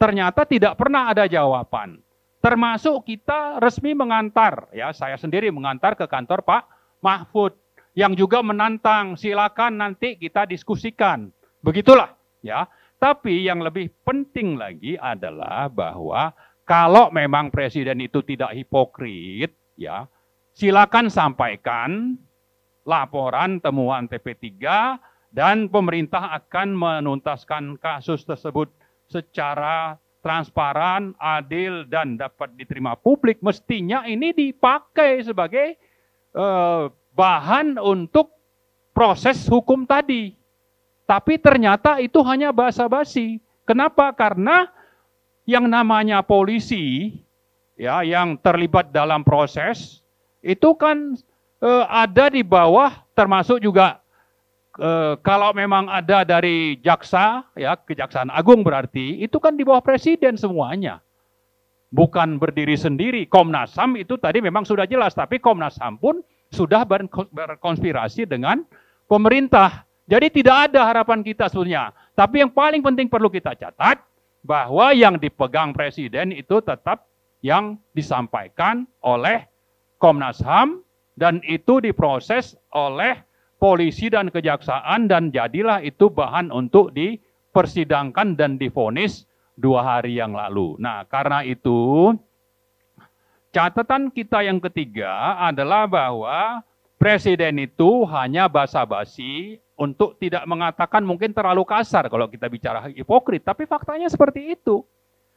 Ternyata tidak pernah ada jawaban. Termasuk kita resmi mengantar, ya saya sendiri mengantar ke kantor Pak Mahfud, yang juga menantang, silakan nanti kita diskusikan. Begitulah, ya. Tapi yang lebih penting lagi adalah bahwa kalau memang Presiden itu tidak hipokrit, ya, silakan sampaikan laporan temuan TP3 dan pemerintah akan menuntaskan kasus tersebut secara transparan, adil, dan dapat diterima publik, mestinya ini dipakai sebagai bahan untuk proses hukum tadi. Tapi ternyata itu hanya basa-basi. Kenapa? Karena yang namanya polisi, ya, yang terlibat dalam proses, itu kan ada di bawah, termasuk juga kalau memang ada dari jaksa, ya, Kejaksaan Agung berarti, itu kan di bawah presiden semuanya. Bukan berdiri sendiri. Komnas HAM itu tadi memang sudah jelas, tapi Komnas HAM pun sudah berkonspirasi dengan pemerintah. Jadi tidak ada harapan kita sebenarnya. Tapi yang paling penting perlu kita catat, bahwa yang dipegang presiden itu tetap yang disampaikan oleh Komnas HAM, dan itu diproses oleh polisi dan kejaksaan, dan jadilah itu bahan untuk dipersidangkan dan divonis 2 hari yang lalu. Nah, karena itu catatan kita yang ketiga adalah bahwa presiden itu hanya basa-basi untuk tidak mengatakan, mungkin terlalu kasar kalau kita bicara hipokrit, tapi faktanya seperti itu.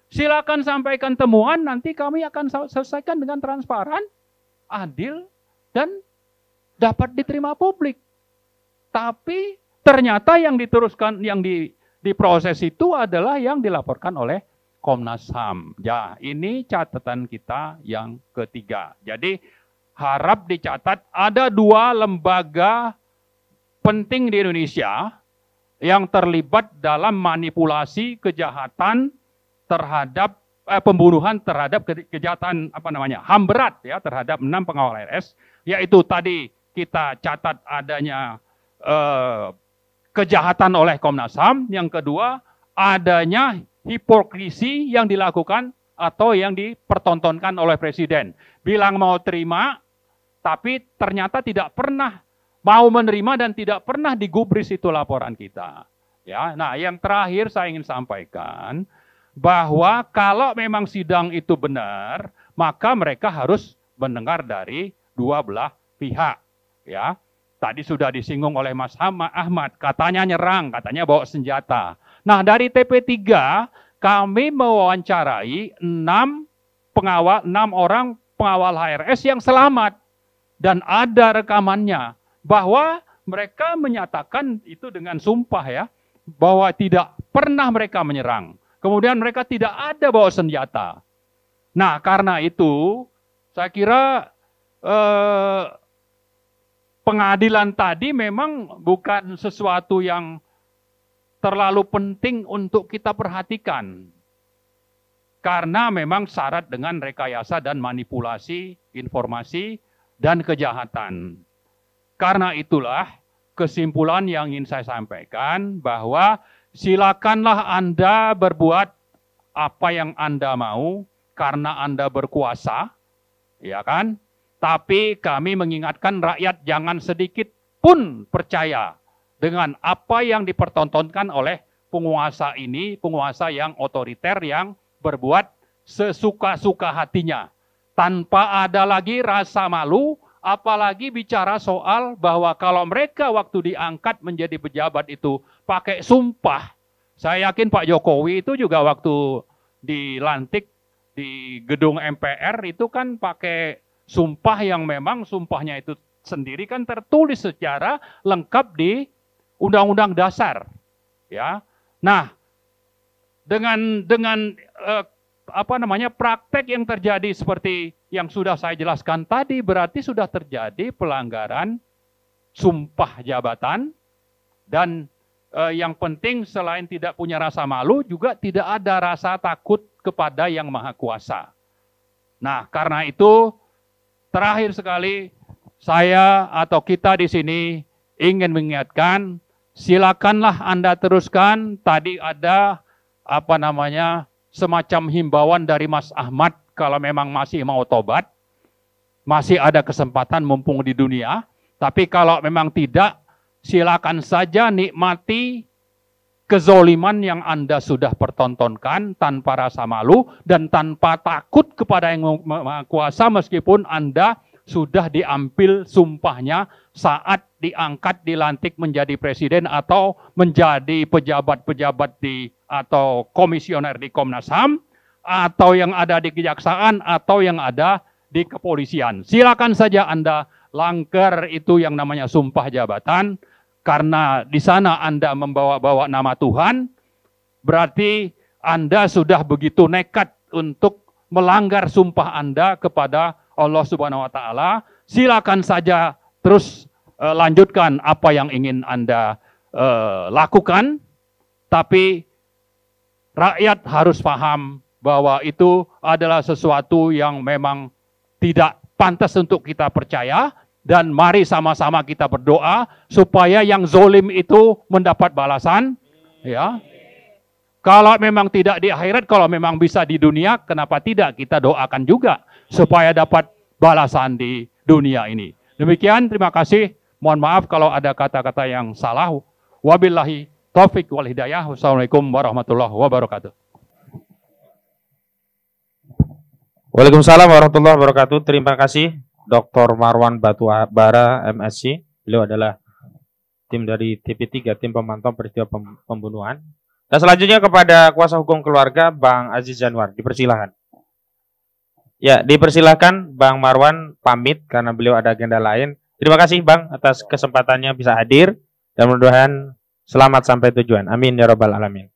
Silakan sampaikan temuan, nanti kami akan selesaikan dengan transparan, adil, dan dapat diterima publik. Tapi ternyata yang diteruskan, yang diproses itu adalah yang dilaporkan oleh Komnas HAM. Ya, ini catatan kita yang ketiga. Jadi harap dicatat, ada 2 lembaga penting di Indonesia yang terlibat dalam manipulasi kejahatan terhadap pembunuhan terhadap kejahatan HAM berat, ya, terhadap 6 pengawal ARS, yaitu tadi kita catat adanya kejahatan oleh Komnas HAM. Yang kedua, adanya hipokrisi yang dilakukan atau yang dipertontonkan oleh presiden. Bilang mau terima, tapi ternyata tidak pernah mau menerima dan tidak pernah digubris itu laporan kita. Ya, nah, yang terakhir saya ingin sampaikan bahwa kalau memang sidang itu benar, maka mereka harus mendengar dari 2 belah pihak. Ya, tadi sudah disinggung oleh Mas Ahmad, katanya nyerang, katanya bawa senjata. Nah, dari TP3 kami mewawancarai 6 orang pengawal HRS yang selamat, dan ada rekamannya bahwa mereka menyatakan itu dengan sumpah, ya, bahwa tidak pernah mereka menyerang. Kemudian mereka tidak ada bawa senjata. Nah, karena itu saya kira pengadilan tadi memang bukan sesuatu yang terlalu penting untuk kita perhatikan. Karena memang syarat dengan rekayasa dan manipulasi informasi dan kejahatan. Karena itulah kesimpulan yang ingin saya sampaikan, bahwa silakanlah Anda berbuat apa yang Anda mau karena Anda berkuasa, ya kan? Tapi kami mengingatkan rakyat jangan sedikit pun percaya dengan apa yang dipertontonkan oleh penguasa ini, penguasa yang otoriter yang berbuat sesuka-suka hatinya. Tanpa ada lagi rasa malu, apalagi bicara soal bahwa kalau mereka waktu diangkat menjadi pejabat itu pakai sumpah. Saya yakin Pak Jokowi itu juga waktu dilantik di gedung MPR itu kan pakai sumpah yang memang sumpahnya itu sendiri kan tertulis secara lengkap di Undang-Undang Dasar, ya. Nah, dengan praktek yang terjadi seperti yang sudah saya jelaskan tadi, berarti sudah terjadi pelanggaran sumpah jabatan, dan yang penting selain tidak punya rasa malu juga tidak ada rasa takut kepada Yang Maha Kuasa. Nah, karena itu terakhir sekali saya atau kita di sini ingin mengingatkan, silakanlah Anda teruskan. Tadi ada semacam himbauan dari Mas Ahmad, kalau memang masih mau tobat, masih ada kesempatan mumpung di dunia. Tapi kalau memang tidak, silakan saja nikmati kezoliman yang Anda sudah pertontonkan tanpa rasa malu dan tanpa takut kepada Yang Maha Kuasa, meskipun Anda sudah diambil sumpahnya saat diangkat, dilantik menjadi presiden atau menjadi pejabat-pejabat atau komisioner di Komnas HAM, atau yang ada di kejaksaan, atau yang ada di kepolisian. Silakan saja Anda langgar itu yang namanya sumpah jabatan, karena di sana Anda membawa-bawa nama Tuhan, berarti Anda sudah begitu nekat untuk melanggar sumpah Anda kepada Allah Subhanahu wa Ta'ala. Silakan saja terus lanjutkan apa yang ingin Anda lakukan, tapi rakyat harus paham bahwa itu adalah sesuatu yang memang tidak pantas untuk kita percaya, dan mari sama-sama kita berdoa supaya yang zolim itu mendapat balasan. Ya, kalau memang tidak di akhirat, kalau memang bisa di dunia, kenapa tidak kita doakan juga supaya dapat balasan di dunia ini. Demikian, terima kasih. Mohon maaf kalau ada kata-kata yang salah. Wabillahi taufik wal hidayah. Wassalamualaikum warahmatullahi wabarakatuh. Waalaikumsalam warahmatullahi wabarakatuh. Terima kasih Dr. Marwan Batubara, MSc. Beliau adalah tim dari TP3, tim pemantau peristiwa pembunuhan. Dan selanjutnya kepada kuasa hukum keluarga, Bang Aziz Januar. Dipersilahkan. Ya, dipersilahkan Bang Marwan pamit karena beliau ada agenda lain. Terima kasih Bang atas kesempatannya bisa hadir, dan mudah-mudahan selamat sampai tujuan. Amin ya rabbal alamin.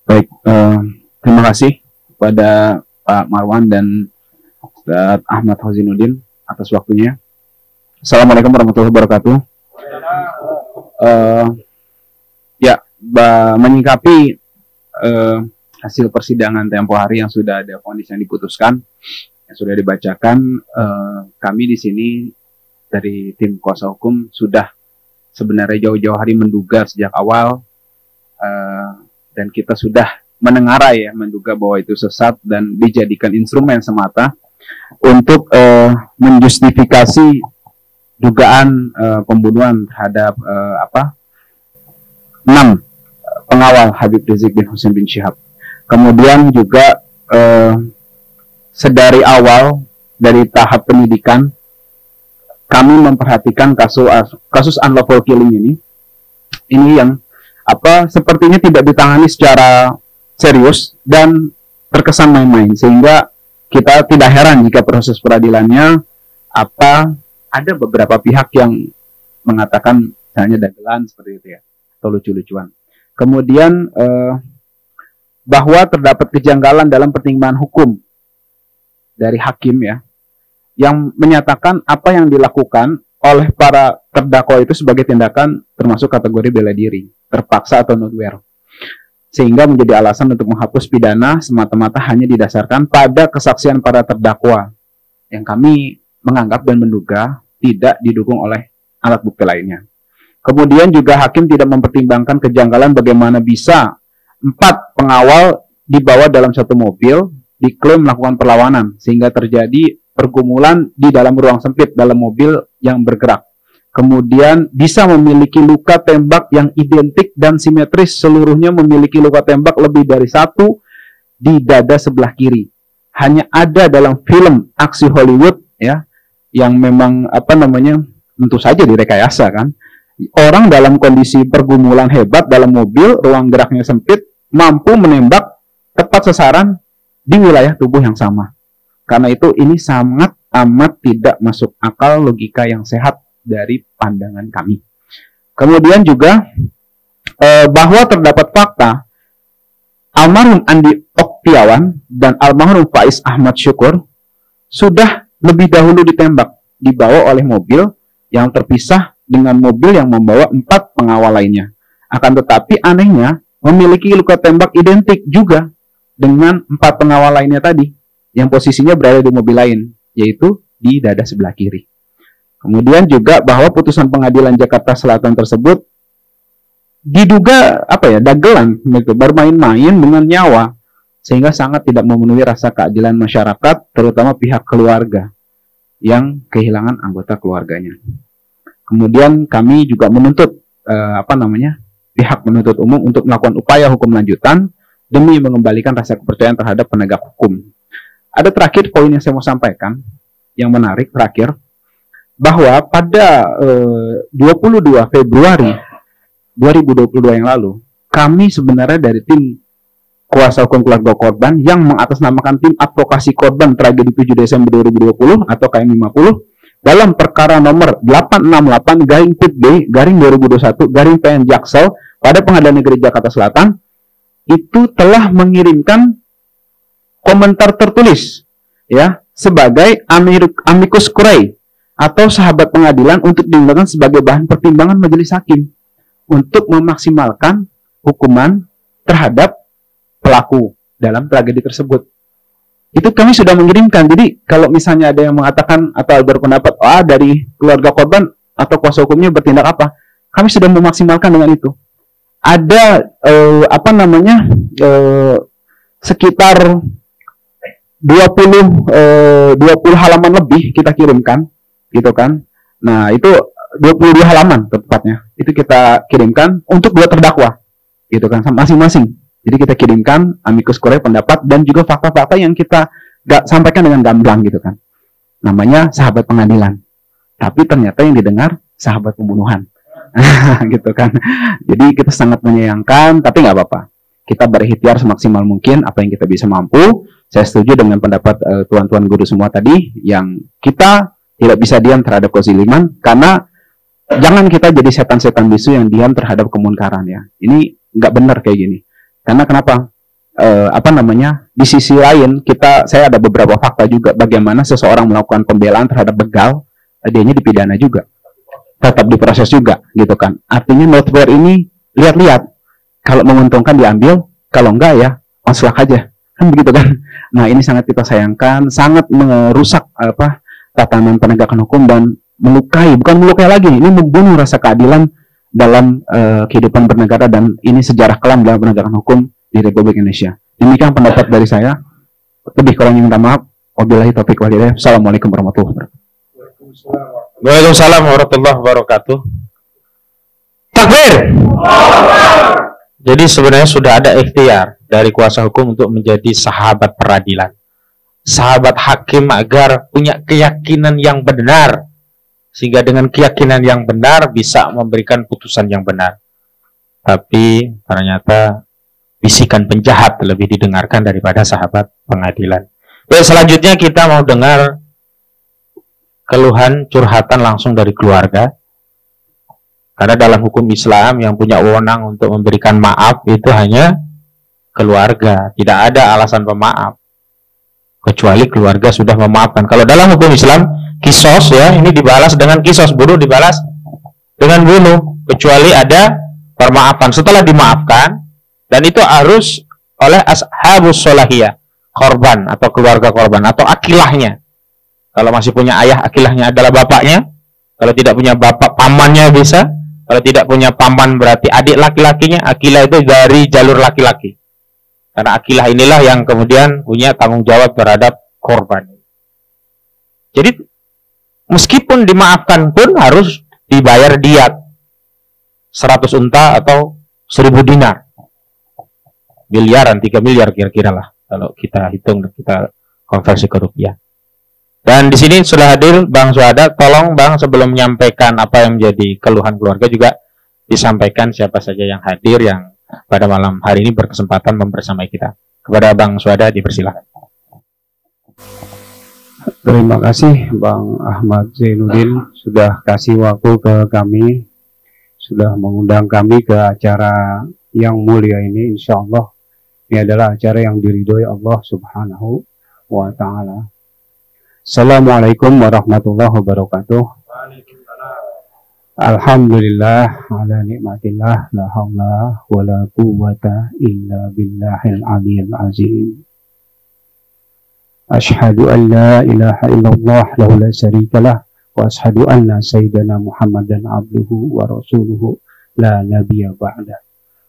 Baik, terima kasih kepada Pak Marwan dan Ustaz Ahmad Hozinuddin atas waktunya. Assalamualaikum warahmatullahi wabarakatuh. Menyikapi hasil persidangan tempo hari yang sudah ada vonis yang diputuskan, yang sudah dibacakan, kami di sini dari tim kuasa hukum sudah sebenarnya jauh-jauh hari menduga sejak awal, dan kita sudah menengarai ya, menduga bahwa itu sesat dan dijadikan instrumen semata untuk menjustifikasi dugaan pembunuhan terhadap 6 pengawal Habib Rizik bin Husain bin Syihab. Kemudian juga sedari awal dari tahap penyidikan kami memperhatikan kasus unlawful killing ini yang sepertinya tidak ditangani secara serius dan terkesan main-main, sehingga kita tidak heran jika proses peradilannya ada beberapa pihak yang mengatakan misalnya dagelan seperti itu ya, atau lucu-lucuan. Kemudian bahwa terdapat kejanggalan dalam pertimbangan hukum dari hakim ya, yang menyatakan apa yang dilakukan oleh para terdakwa itu sebagai tindakan termasuk kategori bela diri, terpaksa atau notwear, sehingga menjadi alasan untuk menghapus pidana semata-mata hanya didasarkan pada kesaksian para terdakwa yang kami menganggap dan menduga tidak didukung oleh alat bukti lainnya. Kemudian juga hakim tidak mempertimbangkan kejanggalan bagaimana bisa 4 pengawal dibawa dalam satu mobil diklaim melakukan perlawanan sehingga terjadi pergumulan di dalam ruang sempit dalam mobil yang bergerak. Kemudian bisa memiliki luka tembak yang identik dan simetris, seluruhnya memiliki luka tembak lebih dari 1 di dada sebelah kiri. Hanya ada dalam film aksi Hollywood ya, yang memang tentu saja direkayasa kan. Orang dalam kondisi pergumulan hebat dalam mobil, ruang geraknya sempit, mampu menembak tepat sasaran di wilayah tubuh yang sama. Karena itu ini sangat amat tidak masuk akal logika yang sehat dari pandangan kami. Kemudian juga bahwa terdapat fakta almarhum Andi Oktiawan dan almarhum Faiz Ahmad Syukur sudah lebih dahulu ditembak, dibawa oleh mobil yang terpisah dengan mobil yang membawa 4 pengawal lainnya. Akan tetapi anehnya memiliki luka tembak identik juga dengan 4 pengawal lainnya tadi yang posisinya berada di mobil lain, yaitu di dada sebelah kiri. Kemudian juga bahwa putusan pengadilan Jakarta Selatan tersebut diduga dagelan, gitu, bermain-main dengan nyawa, sehingga sangat tidak memenuhi rasa keadilan masyarakat, terutama pihak keluarga yang kehilangan anggota keluarganya. Kemudian kami juga menuntut pihak penuntut umum untuk melakukan upaya hukum lanjutan demi mengembalikan rasa kepercayaan terhadap penegak hukum. Ada terakhir poin yang saya mau sampaikan, yang menarik terakhir, bahwa pada 22 Februari 2022 yang lalu, kami sebenarnya dari tim kuasa hukum keluarga korban yang mengatasnamakan tim advokasi korban tragedi 7 Desember 2020 atau KM50 dalam perkara nomor 868/PIT-B/2021/PN Jaksel pada Pengadilan Negeri Jakarta Selatan itu telah mengirimkan komentar tertulis ya sebagai amicus curiae atau sahabat pengadilan untuk digunakan sebagai bahan pertimbangan majelis hakim untuk memaksimalkan hukuman terhadap pelaku dalam tragedi tersebut. Itu kami sudah mengirimkan. Jadi kalau misalnya ada yang mengatakan atau berpendapat dari keluarga korban atau kuasa hukumnya bertindak apa, kami sudah memaksimalkan dengan itu. Ada sekitar 20 halaman lebih kita kirimkan, gitu kan. Nah, itu 22 halaman tepatnya. Itu kita kirimkan untuk dua terdakwa, gitu kan, masing-masing. Jadi kita kirimkan amicus curiae pendapat dan juga fakta-fakta yang kita sampaikan dengan gamblang, gitu kan. Namanya sahabat pengadilan. Tapi ternyata yang didengar sahabat pembunuhan. Gitu kan. Jadi kita sangat menyayangkan, tapi nggak apa-apa. Kita berikhtiar semaksimal mungkin apa yang kita bisa mampu. Saya setuju dengan pendapat tuan-tuan guru semua tadi, yang kita tidak bisa diam terhadap kezaliman, karena jangan kita jadi setan-setan bisu yang diam terhadap kemunkaran ya. Ini nggak benar kayak gini. Karena kenapa? Di sisi lain saya ada beberapa fakta juga bagaimana seseorang melakukan pembelaan terhadap begal, dianya dipidana juga, tetap diproses juga, gitu kan. Artinya notewear ini lihat-lihat, kalau menguntungkan diambil, kalau enggak ya maslak aja, kan begitu kan. Nah, ini sangat kita sayangkan, sangat merusak tatanan penegakan hukum dan bukan melukai lagi, ini membunuh rasa keadilan dalam kehidupan bernegara, dan ini sejarah kelam dalam penegakan hukum di Republik Indonesia. Demikian pendapat dari saya. Lebih kurangnya minta maaf. Wabillahi taufiq wal hidayah. Assalamualaikum warahmatullahi wabarakatuh. Waalaikumsalam warahmatullahi wabarakatuh. Takbir. Jadi sebenarnya sudah ada ikhtiar dari kuasa hukum untuk menjadi sahabat peradilan, sahabat hakim, agar punya keyakinan yang benar, sehingga dengan keyakinan yang benar bisa memberikan putusan yang benar. Tapi ternyata bisikan penjahat lebih didengarkan daripada sahabat pengadilan. Baik, selanjutnya kita mau dengar keluhan curhatan langsung dari keluarga. Karena dalam hukum Islam yang punya wewenang untuk memberikan maaf itu hanya keluarga. Tidak ada alasan pemaaf kecuali keluarga sudah memaafkan. Kalau dalam hukum Islam, kisos ya, ini dibalas dengan kisos, bunuh dibalas dengan bunuh, kecuali ada permaafan. Setelah dimaafkan, dan itu harus oleh ashabus sholahiyah, korban atau keluarga korban atau akilahnya. Kalau masih punya ayah, akilahnya adalah bapaknya. Kalau tidak punya bapak, pamannya bisa. Kalau tidak punya paman, berarti adik laki-lakinya. Akilah itu dari jalur laki-laki. Karena akilah inilah yang kemudian punya tanggung jawab terhadap korban. Jadi meskipun dimaafkan pun harus dibayar diat 100 unta atau 1000 dinar. Miliaran, 3 miliar kira-kira lah kalau kita hitung dan kita konversi ke rupiah. Dan di sini sudah hadir Bang Suhada. Tolong Bang, sebelum menyampaikan apa yang menjadi keluhan keluarga, juga disampaikan siapa saja yang hadir yang pada malam hari ini berkesempatan membersamai kita. Kepada Bang Suhada dipersilakan. Terima kasih Bang Ahmad Zainuddin sudah kasih waktu ke kami, sudah mengundang kami ke acara yang mulia ini. Insya Allah ini adalah acara yang diridhoi Allah Subhanahu wa Ta'ala. Assalamualaikum warahmatullahi wabarakatuh. Alhamdulillah ala nikmatillah, la haula wa la quwwata illa billahil aliyyil azim. Ashhadu an la ilaha illallah lahu la syarika lah, wa ashhadu anna sayyidana Muhammadan abduhu wa rasuluhu la nabiyya ba'da.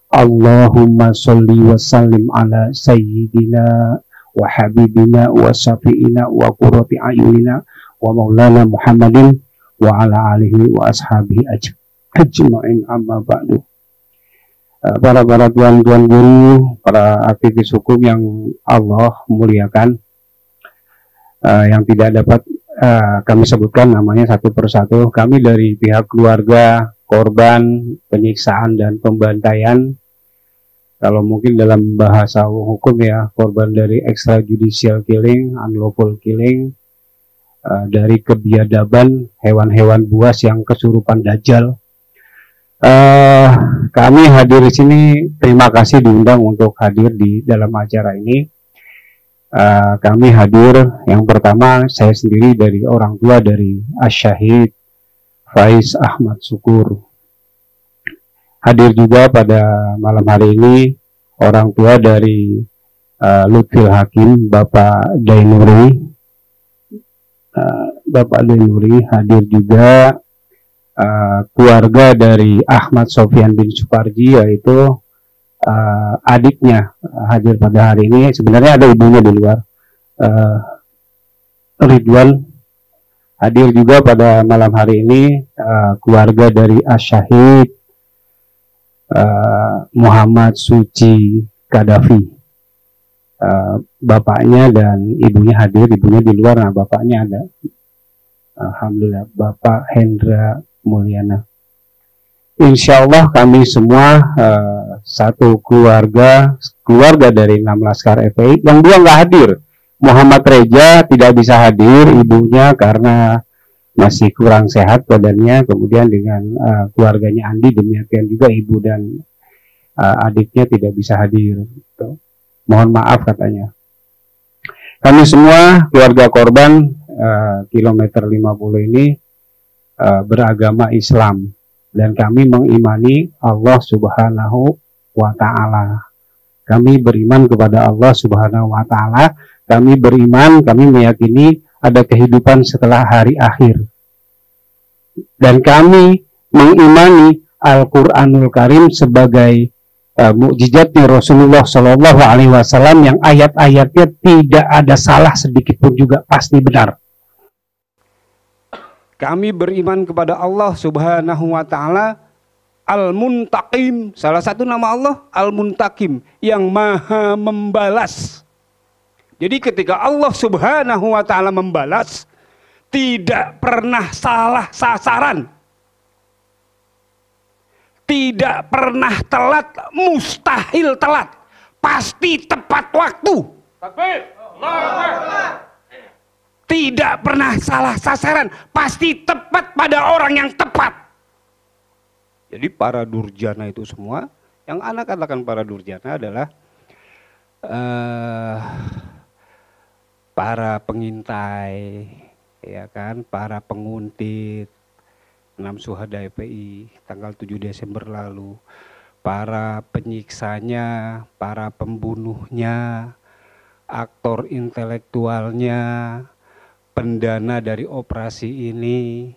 Allahumma sholli wa sallim ala sayyidina wa habibina wa syafi'ina wa qurrati ayunina wa maulana Muhammadin wa ala alihi wa ashabihi ajma'in amma ba'du. Para tuan-tuan guru, para aktivis hukum yang Allah muliakan, yang tidak dapat kami sebutkan namanya satu persatu. Kami dari pihak keluarga korban penyiksaan dan pembantaian, kalau mungkin dalam bahasa hukum ya, korban dari extrajudicial killing, unlawful killing, dari kebiadaban hewan-hewan buas yang kesurupan dajjal. Kami hadir di sini, terima kasih diundang untuk hadir di dalam acara ini. Kami hadir, yang pertama saya sendiri dari orang tua dari Asy-Syahid Faiz Ahmad Syukur. Hadir juga pada malam hari ini orang tua dari Lutfil Hakim, Bapak Dainuri. Bapak Dainuri hadir juga keluarga dari Ahmad Sofyan bin Suparji, yaitu adiknya hadir pada hari ini. Sebenarnya ada ibunya di luar, Ridwan. Hadir juga pada malam hari ini keluarga dari Asy-Syahid Muhammad Suci Kadafi. Bapaknya dan ibunya hadir, ibunya di luar, nah bapaknya ada. Alhamdulillah, Bapak Hendra Mulyana. Insya Allah kami semua satu keluarga dari 6 Laskar FPI. Yang 2 nggak hadir. Muhammad Reja tidak bisa hadir, ibunya karena masih kurang sehat badannya. Kemudian dengan keluarganya Andi, demikian juga ibu dan adiknya tidak bisa hadir. Mohon maaf katanya. Kami semua keluarga korban kilometer 50 ini beragama Islam, dan kami mengimani Allah Subhanahu wa Ta'ala. Kami beriman kepada Allah Subhanahu wa Ta'ala. Kami beriman, kami meyakini ada kehidupan setelah hari akhir. Dan kami mengimani Al-Qur'anul Karim sebagai mukjizatnya Rasulullah Shallallahu Alaihi Wasallam, yang ayat-ayatnya tidak ada salah sedikit pun juga, pasti benar. Kami beriman kepada Allah Subhanahu wa Ta'ala Al-Muntaqim. Salah satu nama Allah Al-Muntaqim, yang maha membalas. Jadi ketika Allah Subhanahu wa Ta'ala membalas, tidak pernah salah sasaran, tidak pernah telat, mustahil telat, pasti tepat waktu. Tidak pernah salah sasaran, pasti tepat pada orang yang tepat. Jadi para durjana itu semua, yang anak katakan para durjana adalah para pengintai, ya kan, para penguntit 6 Syuhada FPI tanggal 7 Desember lalu, para penyiksanya, para pembunuhnya, aktor intelektualnya, pendana dari operasi ini,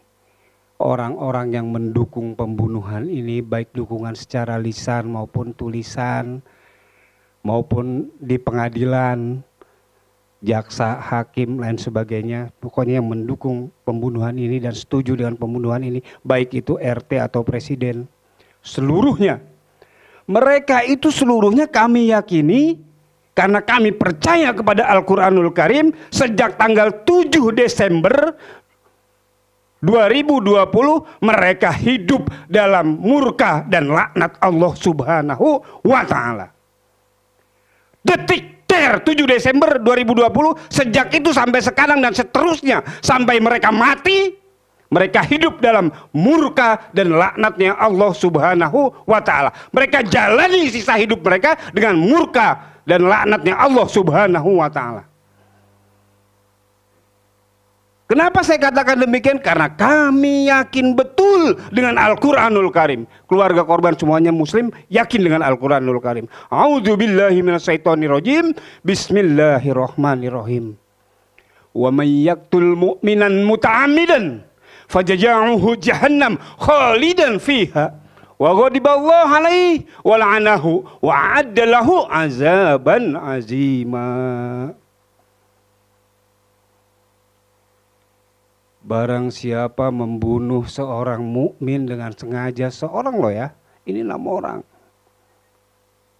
orang-orang yang mendukung pembunuhan ini, baik dukungan secara lisan maupun tulisan, maupun di pengadilan, jaksa, hakim, lain sebagainya. Pokoknya yang mendukung pembunuhan ini dan setuju dengan pembunuhan ini, baik itu RT atau presiden, seluruhnya. Mereka itu seluruhnya kami yakini, karena kami percaya kepada Al-Quranul Karim, sejak tanggal 7 Desember 2020 mereka hidup dalam murka dan laknat Allah Subhanahu wa Ta'ala. Detik 7 Desember 2020, sejak itu sampai sekarang dan seterusnya sampai mereka mati, mereka hidup dalam murka dan laknatnya Allah Subhanahu wa Ta'ala. Mereka jalani sisa hidup mereka dengan murka dan laknatnya Allah Subhanahu wa Ta'ala. Kenapa saya katakan demikian? Karena kami yakin betul dengan Al-Quranul Karim. Keluarga korban semuanya muslim, yakin dengan Al-Quranul Karim. A'udzubillahi minasyaitonirrajim. Bismillahirrahmanirrahim. Wa may yaqtul mu'minan muta'ammidan fajaza'uhu jahannam khalidan fiha Wa ghadiballahu alaihi wa la'anahu wa a'adda lahu azaban azima. Barang siapa membunuh seorang mukmin dengan sengaja, seorang loh ya, ini 6 orang.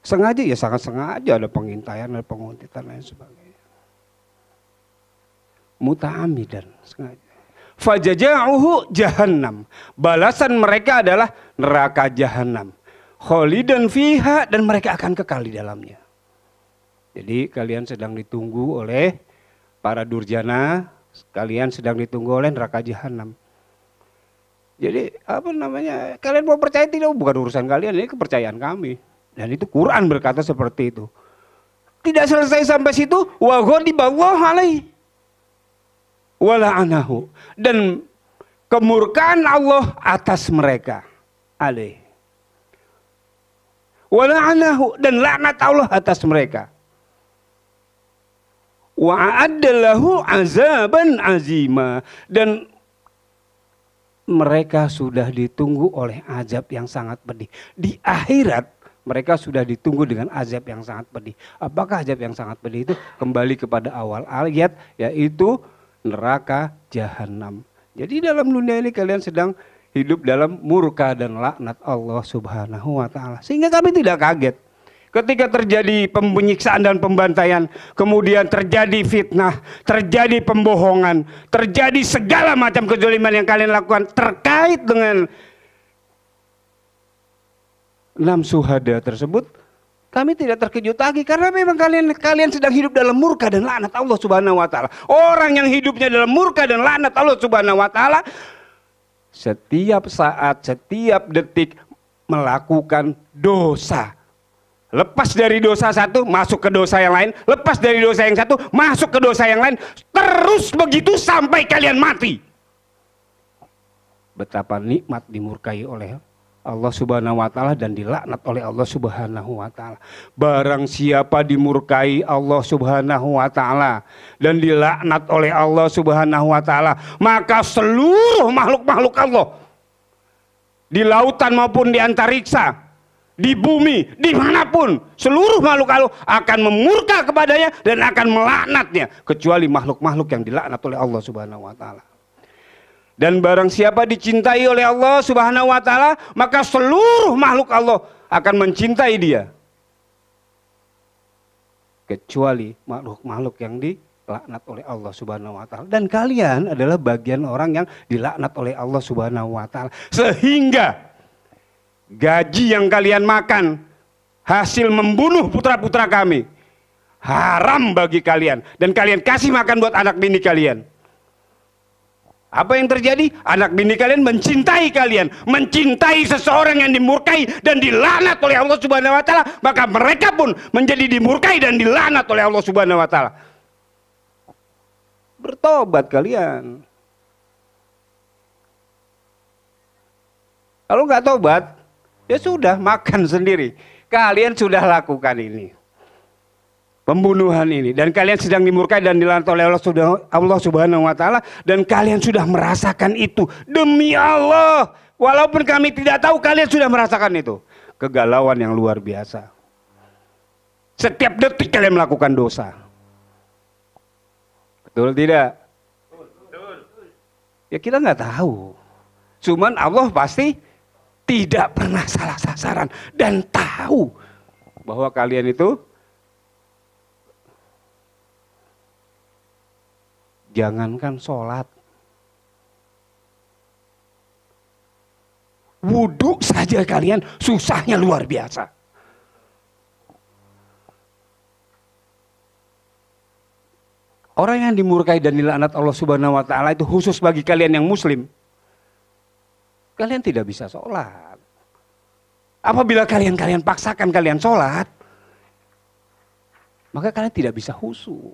Sengaja ya sangat sengaja, ada pengintaian, ada penguntitan dan lain sebagainya. Muta'amidan, sengaja. Fajaja'uhu jahannam. Balasan mereka adalah neraka jahannam. Khalidan fiha, dan mereka akan kekal di dalamnya. Jadi kalian sedang ditunggu oleh para durjana, kalian sedang ditunggu oleh neraka jahanam. Jadi apa namanya? Kalian mau percaya tidak, bukan urusan kalian, ini kepercayaan kami. Dan itu Quran berkata seperti itu. Tidak selesai sampai situ, wa ghadiballahu alaihi wa la'anahu, dan kemurkaan Allah atas mereka. Alaihi wa la'anahu, dan laknat Allah atas mereka. Wa a'addalahu azaban azima, dan mereka sudah ditunggu oleh azab yang sangat pedih. Di akhirat mereka sudah ditunggu dengan azab yang sangat pedih. Apakah azab yang sangat pedih itu? Kembali kepada awal ayat, yaitu neraka jahanam. Jadi dalam dunia ini kalian sedang hidup dalam murka dan laknat Allah Subhanahu wa ta'ala. Sehingga kami tidak kaget ketika terjadi penyiksaan dan pembantaian, kemudian terjadi fitnah, terjadi pembohongan, terjadi segala macam kezaliman yang kalian lakukan terkait dengan 6 syuhada tersebut. Kami tidak terkejut lagi karena memang kalian sedang hidup dalam murka dan laknat Allah Subhanahu wa ta'ala. Orang yang hidupnya dalam murka dan laknat Allah Subhanahu wa ta'ala, setiap saat, setiap detik melakukan dosa. Lepas dari dosa satu, masuk ke dosa yang lain. Lepas dari dosa yang satu, masuk ke dosa yang lain. Terus begitu sampai kalian mati. Betapa nikmat dimurkai oleh Allah Subhanahu wa ta'ala dan dilaknat oleh Allah Subhanahu wa ta'ala. Barang siapa dimurkai Allah Subhanahu wa ta'ala dan dilaknat oleh Allah Subhanahu wa ta'ala, maka seluruh makhluk-makhluk Allah di lautan maupun di antariksa, di bumi, dimanapun, seluruh makhluk Allah akan memurka kepadanya dan akan melaknatnya, kecuali makhluk-makhluk yang dilaknat oleh Allah Subhanahu wa ta'ala. Dan barang siapa dicintai oleh Allah Subhanahu wa ta'ala, maka seluruh makhluk Allah akan mencintai dia, kecuali makhluk-makhluk yang dilaknat oleh Allah Subhanahu wa ta'ala. Dan kalian adalah bagian orang yang dilaknat oleh Allah Subhanahu wa ta'ala. Sehingga gaji yang kalian makan hasil membunuh putra-putra kami haram bagi kalian, dan kalian kasih makan buat anak bini kalian. Apa yang terjadi? Anak bini kalian mencintai kalian, mencintai seseorang yang dimurkai dan dilaknat oleh Allah Subhanahu wa ta'ala, maka mereka pun menjadi dimurkai dan dilaknat oleh Allah Subhanahu wa ta'ala. Bertobat kalian. Kalau nggak tobat, ya sudah, makan sendiri. Kalian sudah lakukan ini, pembunuhan ini, dan kalian sedang dimurkai dan dilaknat oleh Allah Subhanahu wa ta'ala, dan kalian sudah merasakan itu. Demi Allah, walaupun kami tidak tahu, kalian sudah merasakan itu. Kegalauan yang luar biasa. Setiap detik kalian melakukan dosa. Betul tidak? Ya kita nggak tahu. Cuman Allah pasti tidak pernah salah sasaran dan tahu bahwa kalian itu jangankan sholat, wudhu saja kalian susahnya luar biasa. Orang yang dimurkai dan dilaknat Allah Subhanahu wa ta'ala itu khusus bagi kalian yang muslim. Kalian tidak bisa sholat. Apabila kalian paksakan kalian sholat, maka kalian tidak bisa khusyuk.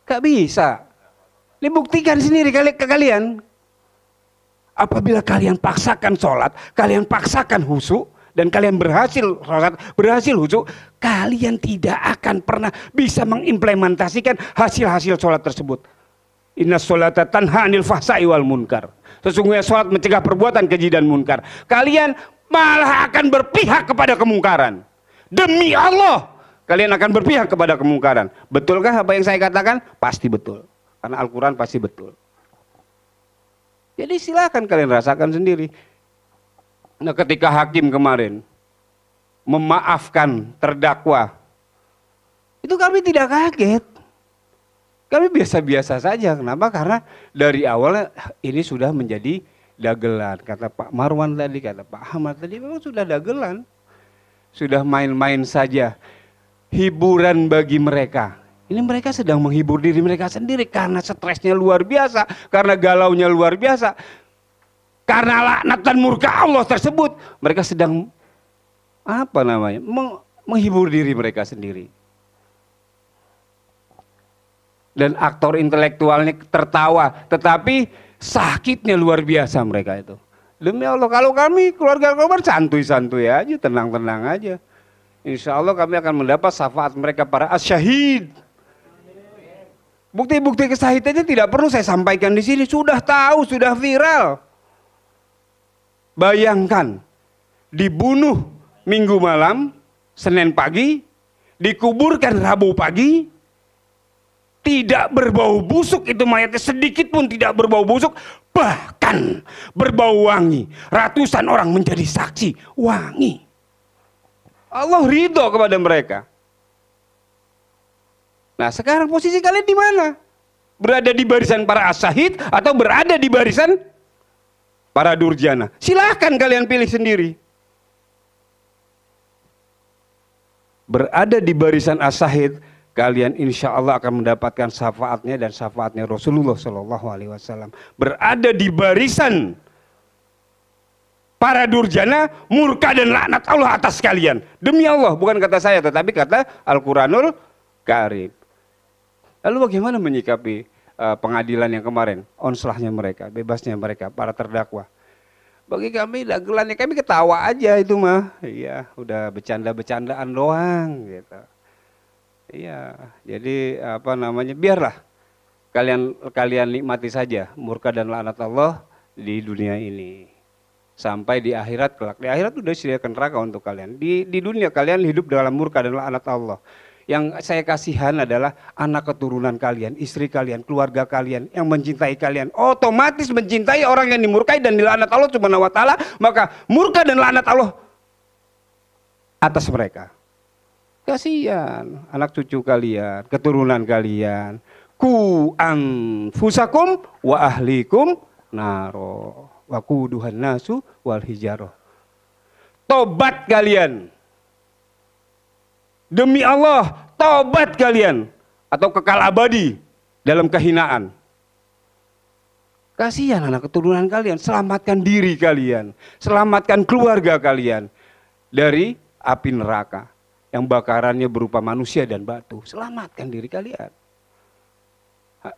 Gak bisa. Dibuktikan sendiri ke kalian. Apabila kalian paksakan sholat, kalian paksakan khusyuk, dan kalian berhasil sholat, berhasil khusyuk, kalian tidak akan pernah bisa mengimplementasikan hasil-hasil sholat tersebut. Inna sholata tanha 'anil fahsya'i wal munkar. Sesungguhnya sholat mencegah perbuatan keji dan munkar. Kalian malah akan berpihak kepada kemungkaran. Demi Allah, kalian akan berpihak kepada kemungkaran. Betulkah apa yang saya katakan? Pasti betul. Karena Al-Quran pasti betul. Jadi silakan kalian rasakan sendiri. Nah, ketika hakim kemarin memaafkan terdakwa, itu kami tidak kaget. Kami biasa-biasa saja. Kenapa? Karena dari awal ini sudah menjadi dagelan. Kata Pak Marwan tadi, kata Pak Ahmad tadi, memang sudah dagelan. Sudah main-main saja. Hiburan bagi mereka. Ini mereka sedang menghibur diri mereka sendiri karena stresnya luar biasa, karena galaunya luar biasa. Karena laknat dan murka Allah tersebut, mereka sedang menghibur diri mereka sendiri. Dan aktor intelektualnya tertawa, tetapi sakitnya luar biasa mereka itu. Demi Allah, kalau kami keluarga korban santuy-santuy aja, tenang-tenang aja. Insya Allah kami akan mendapat syafaat mereka para asyahid. Bukti-bukti kesahidannya tidak perlu saya sampaikan di sini, sudah tahu, sudah viral. Bayangkan, dibunuh Minggu malam, Senin pagi, dikuburkan Rabu pagi, tidak berbau busuk itu mayatnya, sedikit pun tidak berbau busuk, bahkan berbau wangi. Ratusan orang menjadi saksi, wangi. Allah ridho kepada mereka. Nah, sekarang posisi kalian di mana? Berada di barisan para asyahid atau berada di barisan para durjana? Silahkan kalian pilih sendiri. Berada di barisan asyahid, kalian insya Allah akan mendapatkan syafaatnya dan syafaatnya Rasulullah SAW. Berada di barisan para durjana, murka dan laknat Allah atas kalian. Demi Allah, bukan kata saya, tetapi kata Al-Quranul Karim. Lalu bagaimana menyikapi pengadilan yang kemarin? Onslahnya mereka, bebasnya mereka, para terdakwa. Bagi kami dagelannya, kami ketawa aja itu mah. Iya, udah bercanda-bercandaan doang gitu. Iya, jadi biarlah kalian nikmati saja murka dan laknat Allah di dunia ini. Sampai di akhirat kelak. Di akhirat sudah disediakan neraka untuk kalian. Di dunia kalian hidup dalam murka dan laknat Allah. Yang saya kasihan adalah anak keturunan kalian, istri kalian, keluarga kalian yang mencintai kalian. Otomatis mencintai orang yang dimurkai dan dilaknat Allah Subhanahu wa taala, maka murka dan laknat Allah atas mereka. Kasihan anak cucu kalian, keturunan kalian. Ku anfusakum wa ahlikum naro wa quduhan nasu wal hijarah. Tobat kalian. Demi Allah, tobat kalian atau kekal abadi dalam kehinaan. Kasihan anak keturunan kalian, selamatkan diri kalian, selamatkan keluarga kalian dari api neraka yang bakarannya berupa manusia dan batu. Selamatkan diri kalian.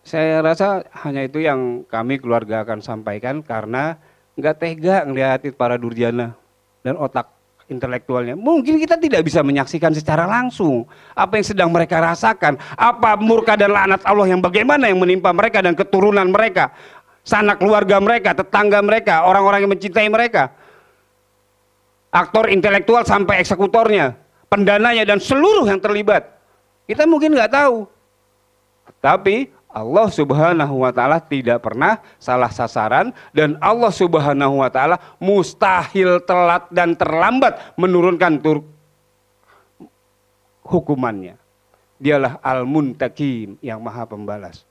Saya rasa hanya itu yang kami keluarga akan sampaikan karena nggak tega ngeliatin para durjana dan otak intelektualnya. Mungkin kita tidak bisa menyaksikan secara langsung apa yang sedang mereka rasakan, apa murka dan laknat Allah yang bagaimana yang menimpa mereka dan keturunan mereka, sanak keluarga mereka, tetangga mereka, orang-orang yang mencintai mereka, aktor intelektual sampai eksekutornya, pendananya dan seluruh yang terlibat. Kita mungkin nggak tahu, tapi Allah Subhanahu wa taala tidak pernah salah sasaran dan Allah Subhanahu wa taala mustahil telat dan terlambat menurunkan hukumannya. Dialah Al-Muntakim yang Maha Pembalas.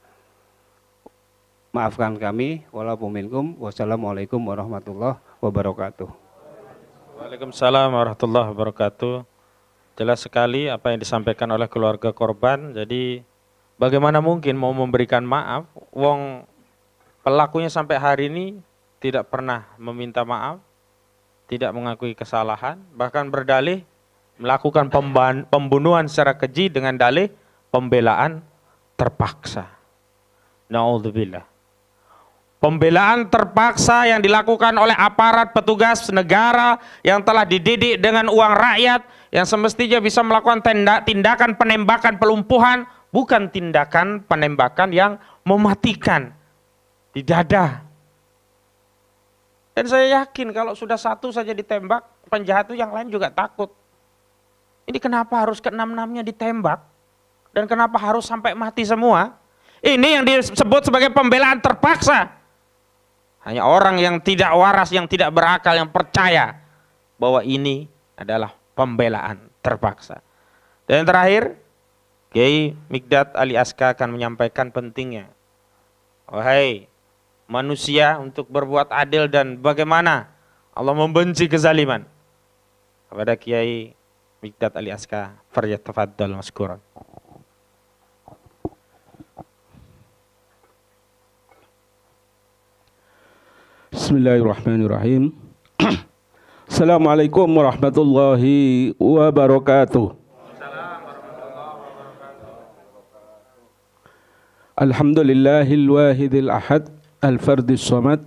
Maafkan kami, walaupun minkum, wassalamualaikum warahmatullahi wabarakatuh. Waalaikumsalam warahmatullahi wabarakatuh. Jelas sekali apa yang disampaikan oleh keluarga korban. Jadi bagaimana mungkin mau memberikan maaf, wong pelakunya sampai hari ini tidak pernah meminta maaf, tidak mengakui kesalahan, bahkan berdalih melakukan pembunuhan secara keji dengan dalih pembelaan terpaksa. Na'udzubillah. Pembelaan terpaksa yang dilakukan oleh aparat petugas negara yang telah dididik dengan uang rakyat, yang semestinya bisa melakukan tindakan penembakan, pelumpuhan, bukan tindakan penembakan yang mematikan di dada. Dan saya yakin kalau sudah satu saja ditembak, penjahat itu yang lain juga takut. Ini kenapa harus ke-6-6-nya ditembak? Dan kenapa harus sampai mati semua? Ini yang disebut sebagai pembelaan terpaksa. Hanya orang yang tidak waras, yang tidak berakal, yang percaya bahwa ini adalah pembelaan terpaksa. Dan yang terakhir, Kiai Mikdad Ali Aska akan menyampaikan pentingnya. Wahai manusia, untuk berbuat adil dan bagaimana Allah membenci kezaliman. Kepada Kiai Mikdad Ali Aska, falyatafaddal maskuran. Bismillahirrahmanirrahim. Assalamualaikum warahmatullahi wabarakatuh. Alhamdulillahil wahidil ahad al-fardis samad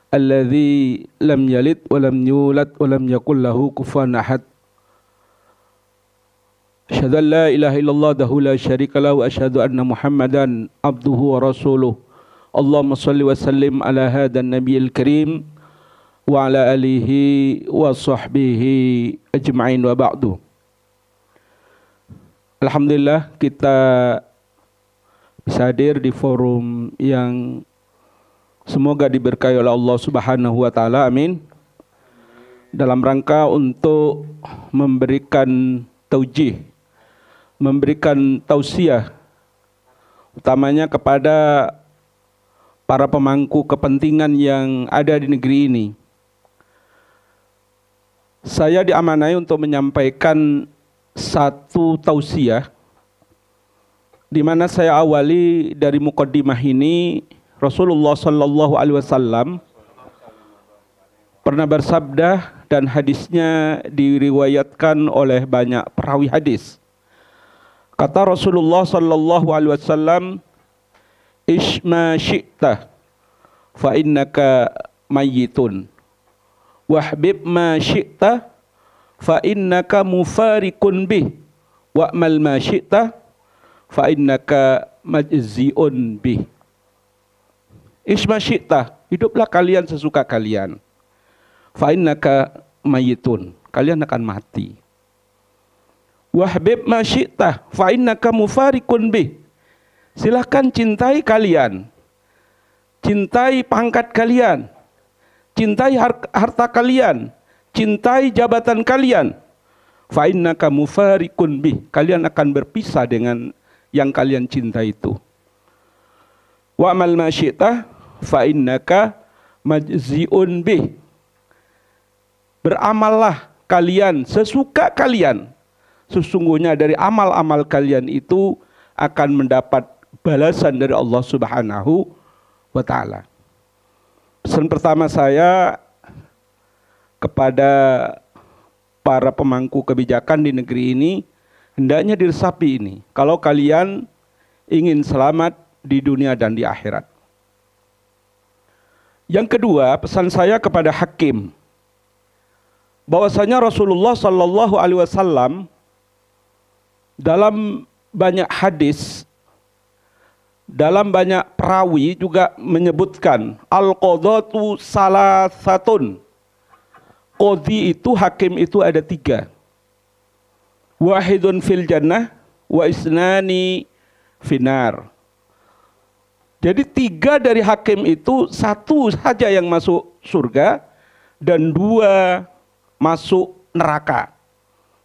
alladzi lam yalid wa lam yulad wa lam yakul lahu kufuwan ahad. Asyhadu an la ilaha illallah dahu la syarika lahu wa asyhadu anna Muhammadan abduhu wa rasuluh. Allahumma shalli wa sallim ala hadan nabiyil karim wa ala alihi wa sahbihi ajma'in wa ba'du. Alhamdulillah kita bisa hadir di forum yang semoga diberkahi oleh Allah Subhanahu wa taala, amin. Dalam rangka untuk memberikan taujih, memberikan tausiah utamanya kepada para pemangku kepentingan yang ada di negeri ini. Saya diamanai untuk menyampaikan satu tausiah di mana saya awali dari mukaddimah ini. Rasulullah sallallahu alaihi wasallam pernah bersabda dan hadisnya diriwayatkan oleh banyak perawi hadis. Kata Rasulullah sallallahu alaihi wasallam, "Ish ma syi'ta fa innaka mayyitun. Wahbib ma syi'ta fa innaka mufarikun bih. Wa'mal ma syi'ta fa innaka majzi'un bih." Isma syi'ta, hiduplah kalian sesuka kalian. Fa innaka mayyitun, kalian akan mati. Wahbib ma syi'ta fa innaka mufarikun bih. Silahkan cintai kalian, cintai pangkat kalian, cintai harta kalian, cintai jabatan kalian. Fa innaka mufarikun bih, kalian akan berpisah dengan yang kalian cintai itu. Wa amal ma syi'ta fa innaka majzi'un bih. Beramallah kalian sesuka kalian. Sesungguhnya dari amal-amal kalian itu akan mendapat balasan dari Allah Subhanahu wa taala. Pesan pertama saya kepada para pemangku kebijakan di negeri ini, hendaknya diresapi ini. Kalau kalian ingin selamat di dunia dan di akhirat. Yang kedua, pesan saya kepada hakim, bahwasanya Rasulullah sallallahu alaihi wasallam dalam banyak hadis, dalam banyak perawi juga menyebutkan al-qadatu salasatun. Qadhi itu, hakim itu ada 3. Wahidun fil jannah wa isnani finar. Jadi 3 dari hakim itu, 1 saja yang masuk surga dan 2 masuk neraka.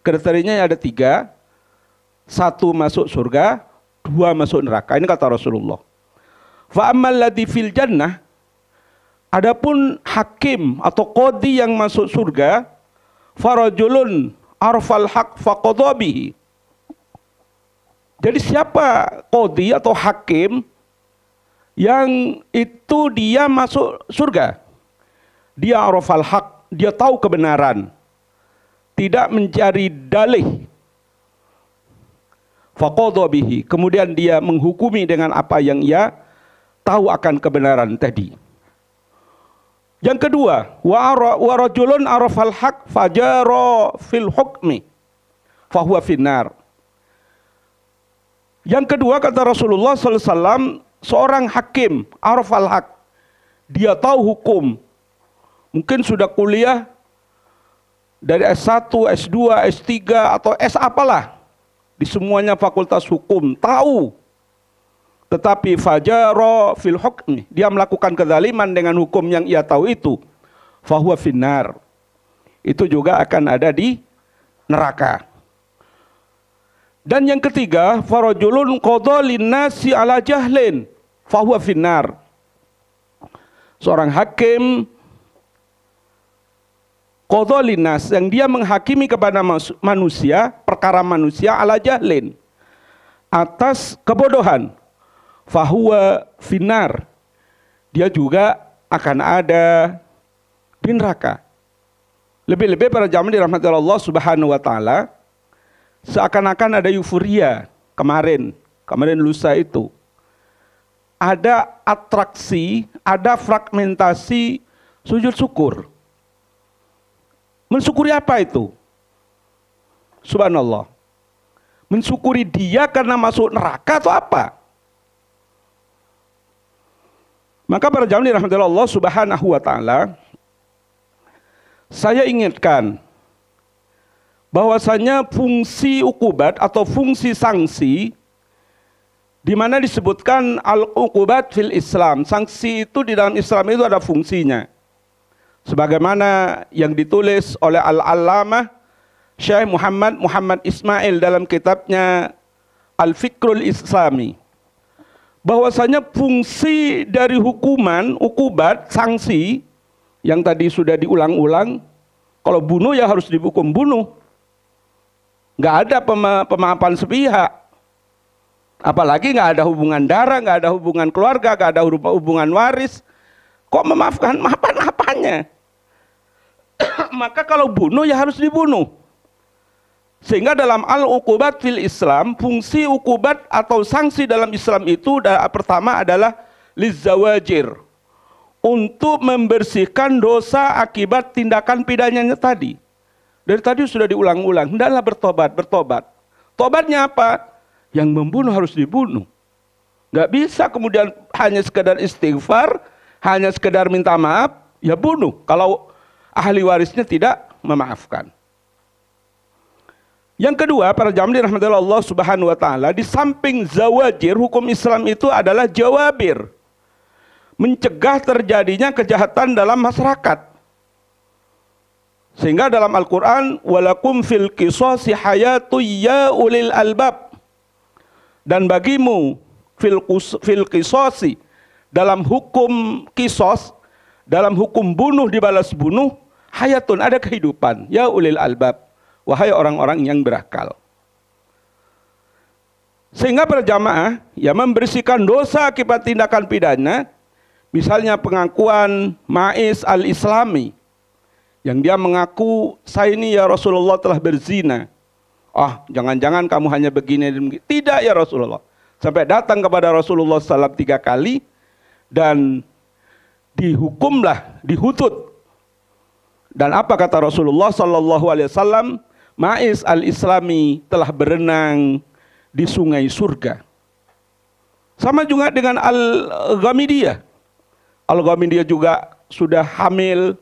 Kriterianya ada 3, 1 masuk surga, 2 masuk neraka. Ini kata Rasulullah. Fa ammal ladzi fil jannah, adapun hakim atau qadhi yang masuk surga, farajulun arfal haq faqadha bihi. Jadi siapa qadhi atau hakim yang itu dia masuk surga? Dia arafal haq, dia tahu kebenaran, tidak mencari dalih. Faqadha bihi, kemudian dia menghukumi dengan apa yang ia tahu akan kebenaran tadi. Yang kedua, wa rajulun arafal haq fajara fil hukmi fahuwa finnar. Yang kedua kata Rasulullah SAW, seorang hakim, arafal haq, dia tahu hukum, mungkin sudah kuliah dari S1, S2, S3 atau S apalah, di semuanya fakultas hukum, tahu. Tetapi fajaro fil hukmi, dia melakukan kezaliman dengan hukum yang ia tahu itu, fahuwa finnar, itu juga akan ada di neraka. Dan yang ketiga, farajulun qadha linnasi ala jahlin fahuwa finnar. Seorang hakim qadha linnas, yang dia menghakimi kepada manusia, perkara manusia ala jahlin, atas kebodohan, fahuwa finnar, dia juga akan ada di neraka. Lebih-lebih para jamaah dirahmati Allah Subhanahu wa taala, seakan-akan ada euforia kemarin lusa itu. Ada atraksi, ada fragmentasi sujud syukur. Mensyukuri apa itu? Subhanallah. Mensyukuri dia karena masuk neraka atau apa? Maka para jamaah dirahmati Allah Subhanahu wa taala, saya ingatkan bahwasanya fungsi ukubat atau fungsi sanksi, di mana disebutkan al-ukubat fil Islam, sanksi itu di dalam Islam itu ada fungsinya. Sebagaimana yang ditulis oleh Al-Allamah Syekh Muhammad Ismail dalam kitabnya Al-Fikrul Islami, bahwasanya fungsi dari hukuman, ukubat, sanksi yang tadi sudah diulang-ulang, kalau bunuh ya harus dihukum bunuh. Nggak ada pemaafan sepihak, apalagi nggak ada hubungan darah, nggak ada hubungan keluarga, nggak ada hubungan waris. Kok memaafkan? Maafan apanya? Maka kalau bunuh ya harus dibunuh. Sehingga dalam al-uqubat fil Islam, fungsi ukubat atau sanksi dalam Islam itu pertama adalah lizawajir, untuk membersihkan dosa akibat tindakan pidananya tadi. Dari tadi sudah diulang-ulang, hendaklah bertobat. Tobatnya apa? Yang membunuh harus dibunuh. Nggak bisa kemudian hanya sekedar istighfar, hanya sekedar minta maaf, ya bunuh kalau ahli warisnya tidak memaafkan. Yang kedua, para jamaah dirahmati Allah Subhanahu wa taala, di samping zawajir, hukum Islam itu adalah jawabir, mencegah terjadinya kejahatan dalam masyarakat. Sehingga dalam Al-Quran, walakum fil qisasi hayatu ya ulil albab, dan bagimu fil qisasi, dalam hukum kisos, dalam hukum bunuh dibalas bunuh, hayatun, ada kehidupan, ya ulil albab, wahai orang-orang yang berakal. Sehingga para jamaah ya membersihkan dosa akibat tindakan pidana, misalnya pengakuan Ma'is al-Islami, yang dia mengaku, saya ini ya Rasulullah telah berzina. Jangan-jangan kamu hanya begini. Tidak ya Rasulullah. Sampai datang kepada Rasulullah SAW 3 kali. Dan dihukumlah, dihutut. Dan apa kata Rasulullah SAW? Ma'is al-Islami telah berenang di sungai surga. Sama juga dengan Al-Ghamidiyah. Al-Ghamidiyah juga sudah hamil,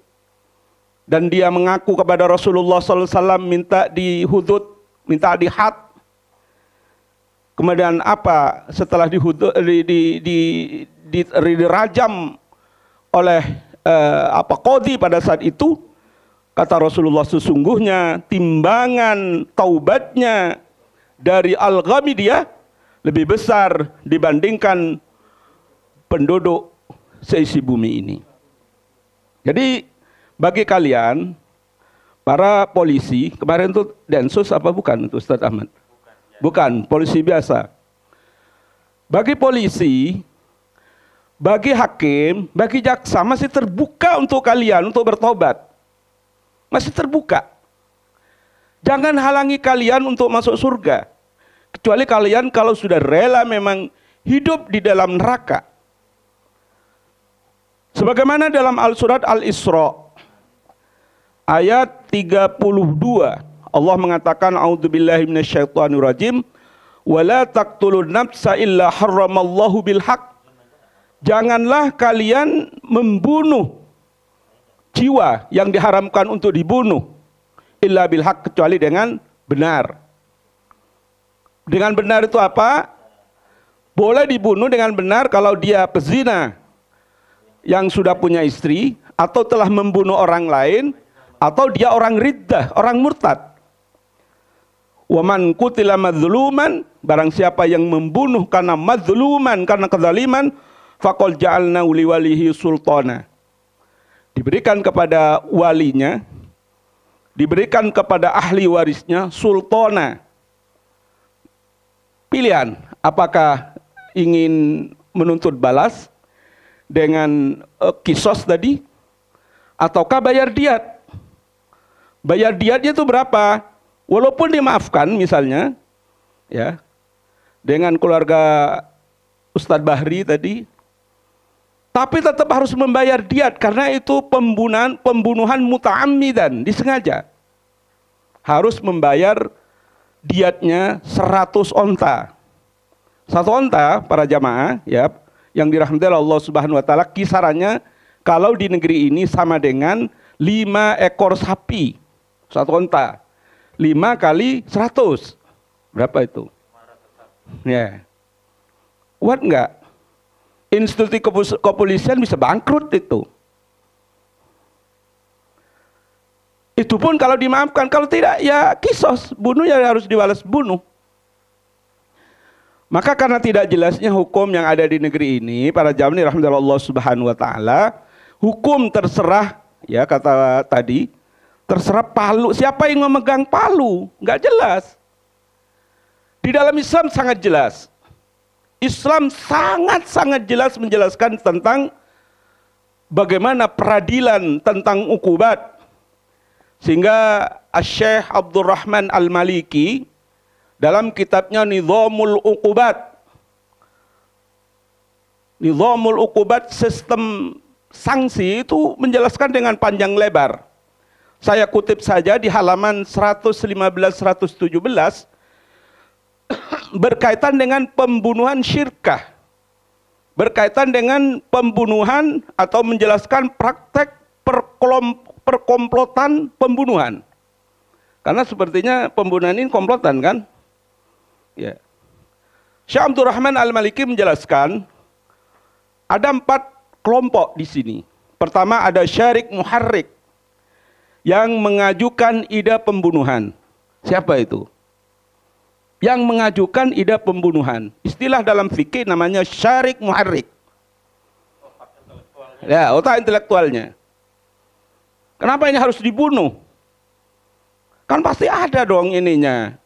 dan dia mengaku kepada Rasulullah SAW minta dihudud, minta dihad. Kemudian apa? Setelah dihudud, dirajam oleh qadhi pada saat itu, kata Rasulullah, sesungguhnya timbangan taubatnya dari Al-Ghamidiyah lebih besar dibandingkan penduduk seisi bumi ini. Jadi bagi kalian para polisi, kemarin itu Densus apa bukan itu Ustaz Ahmad? Bukan, polisi biasa. Bagi polisi, bagi hakim, bagi jaksa masih terbuka untuk kalian untuk bertobat. Masih terbuka. Jangan halangi kalian untuk masuk surga. Kecuali kalian kalau sudah rela memang hidup di dalam neraka. Sebagaimana dalam surat Al-Isra ayat 32, Allah mengatakan a'udzubillahi minasyaitonirrajim, Wala taqtulun nafsa illa harramallahu bil haq. Janganlah kalian membunuh jiwa yang diharamkan untuk dibunuh illa bil haq, kecuali dengan benar. Dengan benar itu apa? Boleh dibunuh dengan benar kalau dia pezina yang sudah punya istri, atau telah membunuh orang lain, atau dia orang riddah, orang murtad. Waman qutila madzluman, barang siapa yang membunuh karena madzluman, karena kezaliman, faqad ja'alna li walihi sultana. Diberikan kepada walinya, diberikan kepada ahli warisnya sultana. Pilihan, apakah ingin menuntut balas dengan kisos tadi, ataukah bayar diat? Bayar diatnya itu berapa? Walaupun dimaafkan misalnya, ya, dengan keluarga Ustadz Bahri tadi, tapi tetap harus membayar diat karena itu pembunuhan muta'ammidan, disengaja. Harus membayar diatnya 100 onta. 1 onta para jamaah, ya, yang dirahmati Allah Subhanahu wa taala, kisarannya kalau di negeri ini sama dengan 5 ekor sapi. 1 onta. 5 kali 100. Berapa itu? Ya. Kuat enggak? Institusi kepolisian bisa bangkrut itu. Itu pun kalau dimaafkan, kalau tidak ya kisos, bunuh ya harus dibalas bunuh. Maka karena tidak jelasnya hukum yang ada di negeri ini, para jamaah rahmatullah Allah Subhanahu wa taala, hukum terserah, ya kata tadi, terserah palu, siapa yang memegang palu, nggak jelas. Di dalam Islam sangat jelas. Islam sangat-sangat jelas menjelaskan tentang bagaimana peradilan tentang ukubat. Sehingga Syekh Abdurrahman Al-Maliki dalam kitabnya Nizamul Uqubat, Nizamul Uqubat, sistem sanksi itu menjelaskan dengan panjang lebar. Saya kutip saja di halaman 115-117 berkaitan dengan pembunuhan syirkah, berkaitan dengan pembunuhan atau menjelaskan praktek perkomplotan pembunuhan. Karena sepertinya pembunuhan ini komplotan kan? Ya. Syekh Abdurrahman Al-Maliki menjelaskan ada 4 kelompok di sini. Pertama ada syarik muharrik yang mengajukan ide pembunuhan. Siapa itu? Yang mengajukan ide pembunuhan. Istilah dalam fikih namanya syarik muharrik. Ya, otak intelektualnya. Kenapa ini harus dibunuh? Kan pasti ada dong ininya.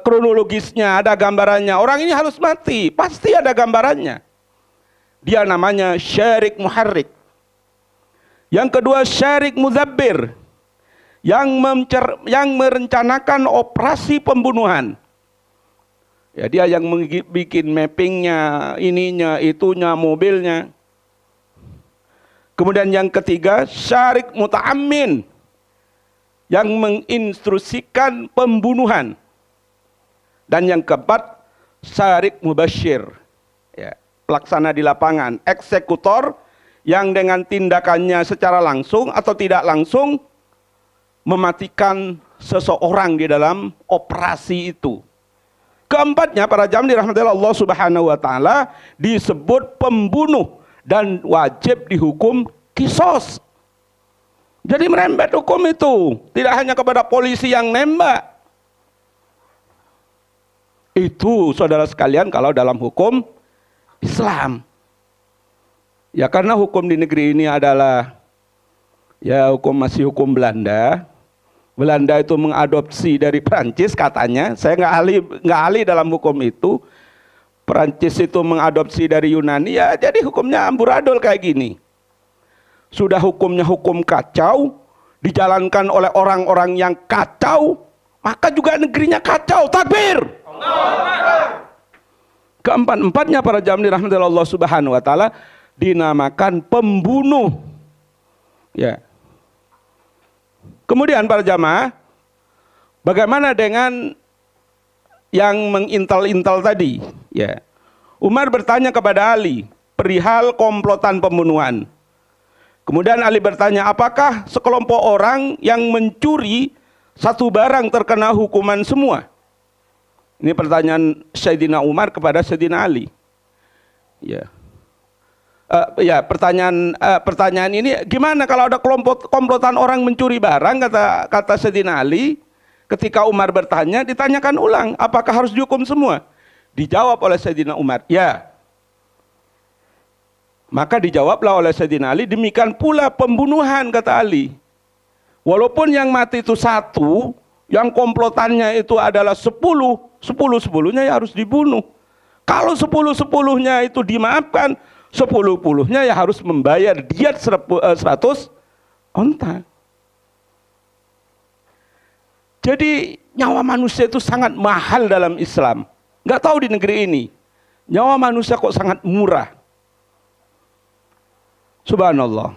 Kronologisnya, ada gambarannya. Orang ini harus mati, pasti ada gambarannya. Dia namanya syarik muharrik. Yang kedua syarik muzabbir, yang merencanakan operasi pembunuhan. Ya, dia yang bikin mappingnya, ininya, itunya, mobilnya. Kemudian yang ketiga syarik muta'ammin, yang menginstruksikan pembunuhan. Dan yang keempat syarik mubasyir, ya, pelaksana di lapangan, eksekutor yang dengan tindakannya secara langsung atau tidak langsung mematikan seseorang di dalam operasi itu. Keempatnya para jamaah dirahmati Allah Subhanahu wa taala disebut pembunuh dan wajib dihukum kisos. Jadi merembet hukum itu, tidak hanya kepada polisi yang nembak. Itu saudara sekalian kalau dalam hukum Islam. Ya karena hukum di negeri ini adalah ya masih hukum Belanda. Belanda itu mengadopsi dari Perancis katanya. Saya nggak ahli dalam hukum itu. Perancis itu mengadopsi dari Yunani, ya jadi hukumnya amburadul kayak gini. Sudah hukumnya hukum kacau, dijalankan oleh orang-orang yang kacau, maka juga negerinya kacau. Takbir! Keempat-empatnya para jamaah dirahmati Allah Subhanahu wa taala dinamakan pembunuh. Ya. Kemudian para jamaah, bagaimana dengan yang mengintal-intal tadi, ya. Umar bertanya kepada Ali perihal komplotan pembunuhan. Kemudian Ali bertanya, apakah sekelompok orang yang mencuri satu barang terkena hukuman semua? Ini pertanyaan Sayyidina Umar kepada Sayyidina Ali. Ya. Pertanyaan ini gimana kalau ada komplotan orang mencuri barang, kata Sayyidina Ali. Ketika Umar bertanya, ditanyakan ulang, apakah harus dihukum semua? Dijawab oleh Sayyidina Umar, ya. Maka dijawablah oleh Sayyidina Ali, demikian pula pembunuhan, kata Ali. Walaupun yang mati itu satu, yang komplotannya itu adalah 10-10-nya ya harus dibunuh. Kalau 10-10-nya itu dimaafkan, 10-10-nya ya harus membayar diat 100 onta. Jadi nyawa manusia itu sangat mahal dalam Islam. Nggak tahu di negeri ini, nyawa manusia kok sangat murah. Subhanallah.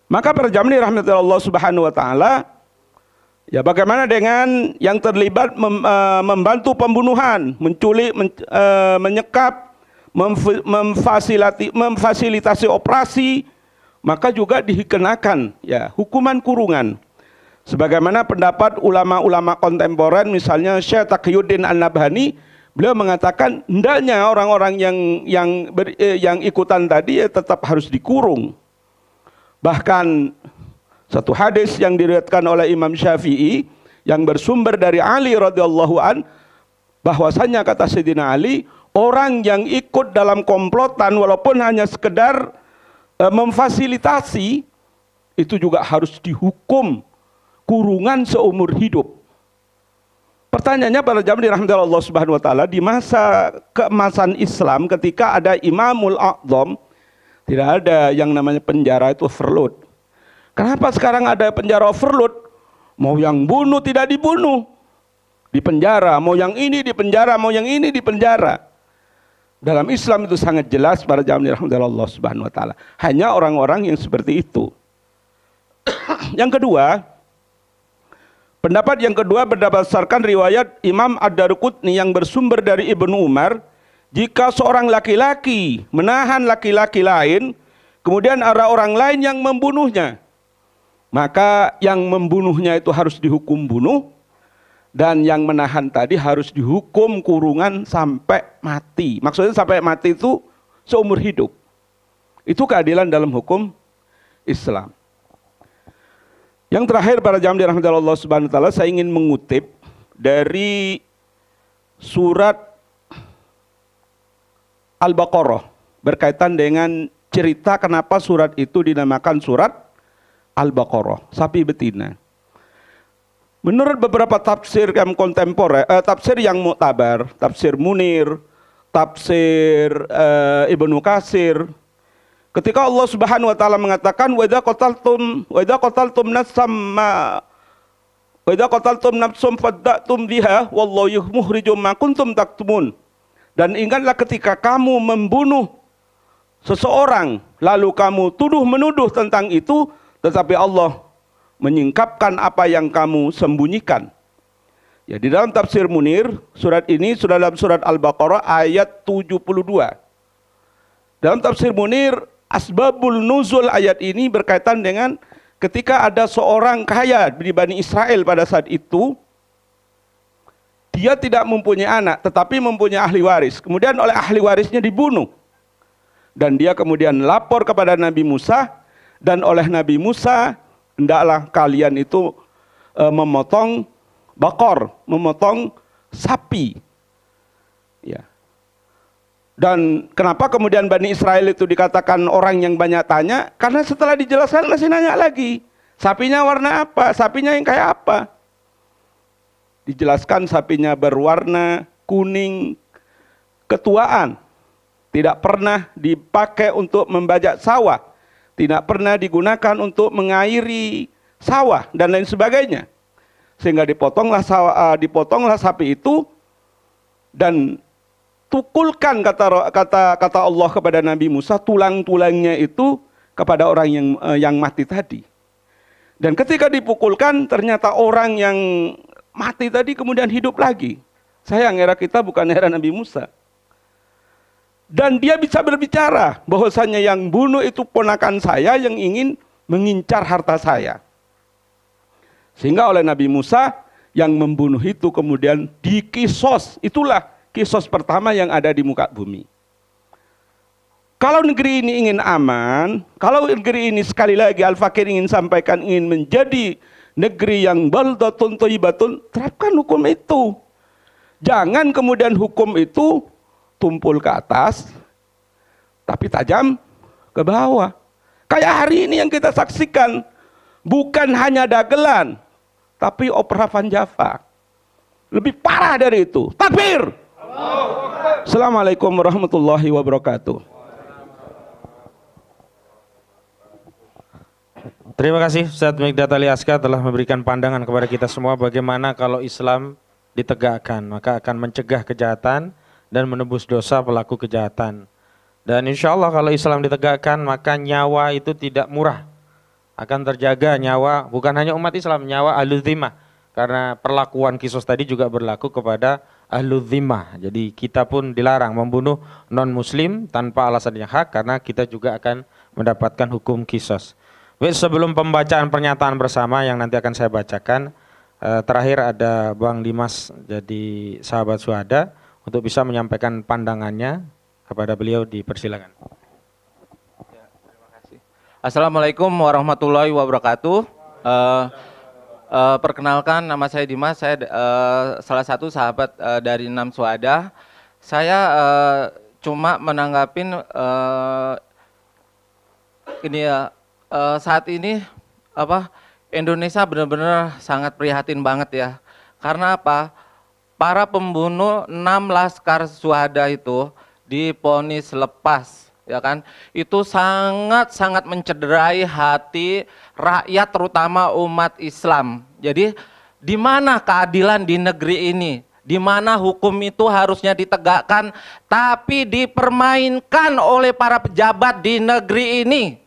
Maka para jamaah rahmatullah Allah Subhanahu wa taala, ya bagaimana dengan yang terlibat membantu pembunuhan, menculik, menyekap, memfasilitasi operasi, maka juga dikenakan ya hukuman kurungan. Sebagaimana pendapat ulama-ulama kontemporer, misalnya Syekh Taqiyuddin An-Nabhani, beliau mengatakan hendaknya orang-orang yang ikutan tadi ya tetap harus dikurung. Bahkan satu hadis yang diriwayatkan oleh Imam Syafi'i yang bersumber dari Ali radhiyallahu an, bahwasanya kata Sayyidina Ali, orang yang ikut dalam komplotan walaupun hanya sekedar memfasilitasi itu juga harus dihukum kurungan seumur hidup. Pertanyaannya para jamaah dirahmati Allah Subhanahu wa taala, di masa keemasan Islam ketika ada Imamul A'zam, tidak ada yang namanya penjara itu overload. Kenapa sekarang ada penjara overload? Mau yang bunuh tidak dibunuh, di penjara, mau yang ini di penjara, mau yang ini di penjara. Dalam Islam itu sangat jelas para jamaah dirahmati Allah Subhanahu wa taala. Hanya orang-orang yang seperti itu. Yang kedua, pendapat yang kedua berdasarkan riwayat Imam Ad-Darqutni yang bersumber dari Ibnu Umar, jika seorang laki-laki menahan laki-laki lain, kemudian ada orang lain yang membunuhnya, maka yang membunuhnya itu harus dihukum bunuh, dan yang menahan tadi harus dihukum kurungan sampai mati. Maksudnya sampai mati itu seumur hidup. Itu keadilan dalam hukum Islam. Yang terakhir para jamaah dirahmati Allah Subhanahu wa taala, saya ingin mengutip dari surat Al-Baqarah berkaitan dengan cerita kenapa surat itu dinamakan surat Al-Baqarah, sapi betina. Menurut beberapa tafsir yang kontemporer, tafsir yang muktabar, tafsir Munir, tafsir Ibnu Katsir, ketika Allah Subhanahu wa taala mengatakan wa idza qataltum nafsam faddatum biha wallahu mukhrijum ma kuntum taktumun. Dan ingatlah ketika kamu membunuh seseorang lalu kamu tuduh menuduh tentang itu, tetapi Allah menyingkapkan apa yang kamu sembunyikan. Ya, di dalam tafsir Munir, surat ini sudah dalam surat Al-Baqarah ayat 72. Dalam tafsir Munir, asbabul nuzul ayat ini berkaitan dengan ketika ada seorang kaya di Bani Israel pada saat itu, dia tidak mempunyai anak, tetapi mempunyai ahli waris. Kemudian oleh ahli warisnya dibunuh. Dan dia kemudian lapor kepada Nabi Musa, dan oleh Nabi Musa, hendaklah kalian itu memotong bakor, memotong sapi. Ya. Dan kenapa kemudian Bani Israel itu dikatakan orang yang banyak tanya? Karena setelah dijelaskan masih nanya lagi. Sapinya warna apa? Sapinya yang kayak apa? Dijelaskan sapinya berwarna kuning ketuaan. Tidak pernah dipakai untuk membajak sawah. Tidak pernah digunakan untuk mengairi sawah dan lain sebagainya. Sehingga dipotonglah sapi itu dan tukulkan kata Allah kepada Nabi Musa tulang-tulangnya itu kepada orang yang mati tadi. Dan ketika dipukulkan, ternyata orang yang mati tadi kemudian hidup lagi. Sayang, era kita bukan era Nabi Musa. Dan dia bisa berbicara bahwasanya yang bunuh itu ponakan saya yang ingin mengincar harta saya. Sehingga oleh Nabi Musa yang membunuh itu kemudian dikisos. Itulah kisos pertama yang ada di muka bumi. Kalau negeri ini ingin aman, kalau negeri ini sekali lagi Al-Fakir ingin sampaikan ingin menjadi negeri yang baldatun thayyibatun, terapkan hukum itu. Jangan kemudian hukum itu tumpul ke atas, tapi tajam ke bawah. Kayak hari ini yang kita saksikan, bukan hanya dagelan, tapi opera Van Java. Lebih parah dari itu. Takbir! Assalamualaikum warahmatullahi wabarakatuh. Terima kasih Ustaz Mikdad Ali Askar telah memberikan pandangan kepada kita semua bagaimana kalau Islam ditegakkan maka akan mencegah kejahatan dan menebus dosa pelaku kejahatan. Dan insya Allah kalau Islam ditegakkan maka nyawa itu tidak murah, akan terjaga nyawa bukan hanya umat Islam, nyawa ahlul zimmah, karena perlakuan kisos tadi juga berlaku kepada ahlul zimmah. Jadi kita pun dilarang membunuh non muslim tanpa alasan yang hak karena kita juga akan mendapatkan hukum kisos. Sebelum pembacaan pernyataan bersama yang nanti akan saya bacakan, terakhir ada Bang Dimas jadi sahabat Syuhada untuk bisa menyampaikan pandangannya kepada beliau, dipersilakan. Ya, terima kasih. Assalamualaikum warahmatullahi wabarakatuh. Perkenalkan, nama saya Dimas, saya salah satu sahabat dari 6 Syuhada. Saya cuma menanggapin ini ya. Saat ini Indonesia benar-benar sangat prihatin banget ya. Karena apa? Para pembunuh 6 laskar Syuhada itu divonis lepas, ya kan? Itu sangat-sangat mencederai hati rakyat terutama umat Islam. Jadi di mana keadilan di negeri ini? Di mana hukum itu harusnya ditegakkan tapi dipermainkan oleh para pejabat di negeri ini.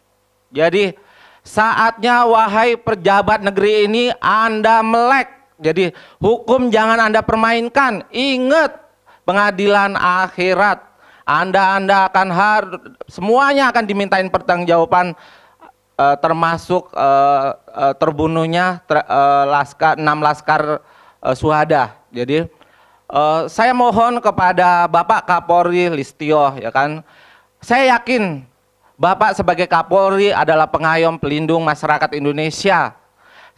Jadi saatnya wahai pejabat negeri ini Anda melek. Jadi hukum jangan Anda permainkan. Ingat pengadilan akhirat. Anda akan semuanya akan dimintain pertanggungjawaban termasuk terbunuhnya 6 laskar Syuhada. Jadi saya mohon kepada Bapak Kapolri Listio, ya kan. Saya yakin Bapak sebagai Kapolri adalah pengayom pelindung masyarakat Indonesia.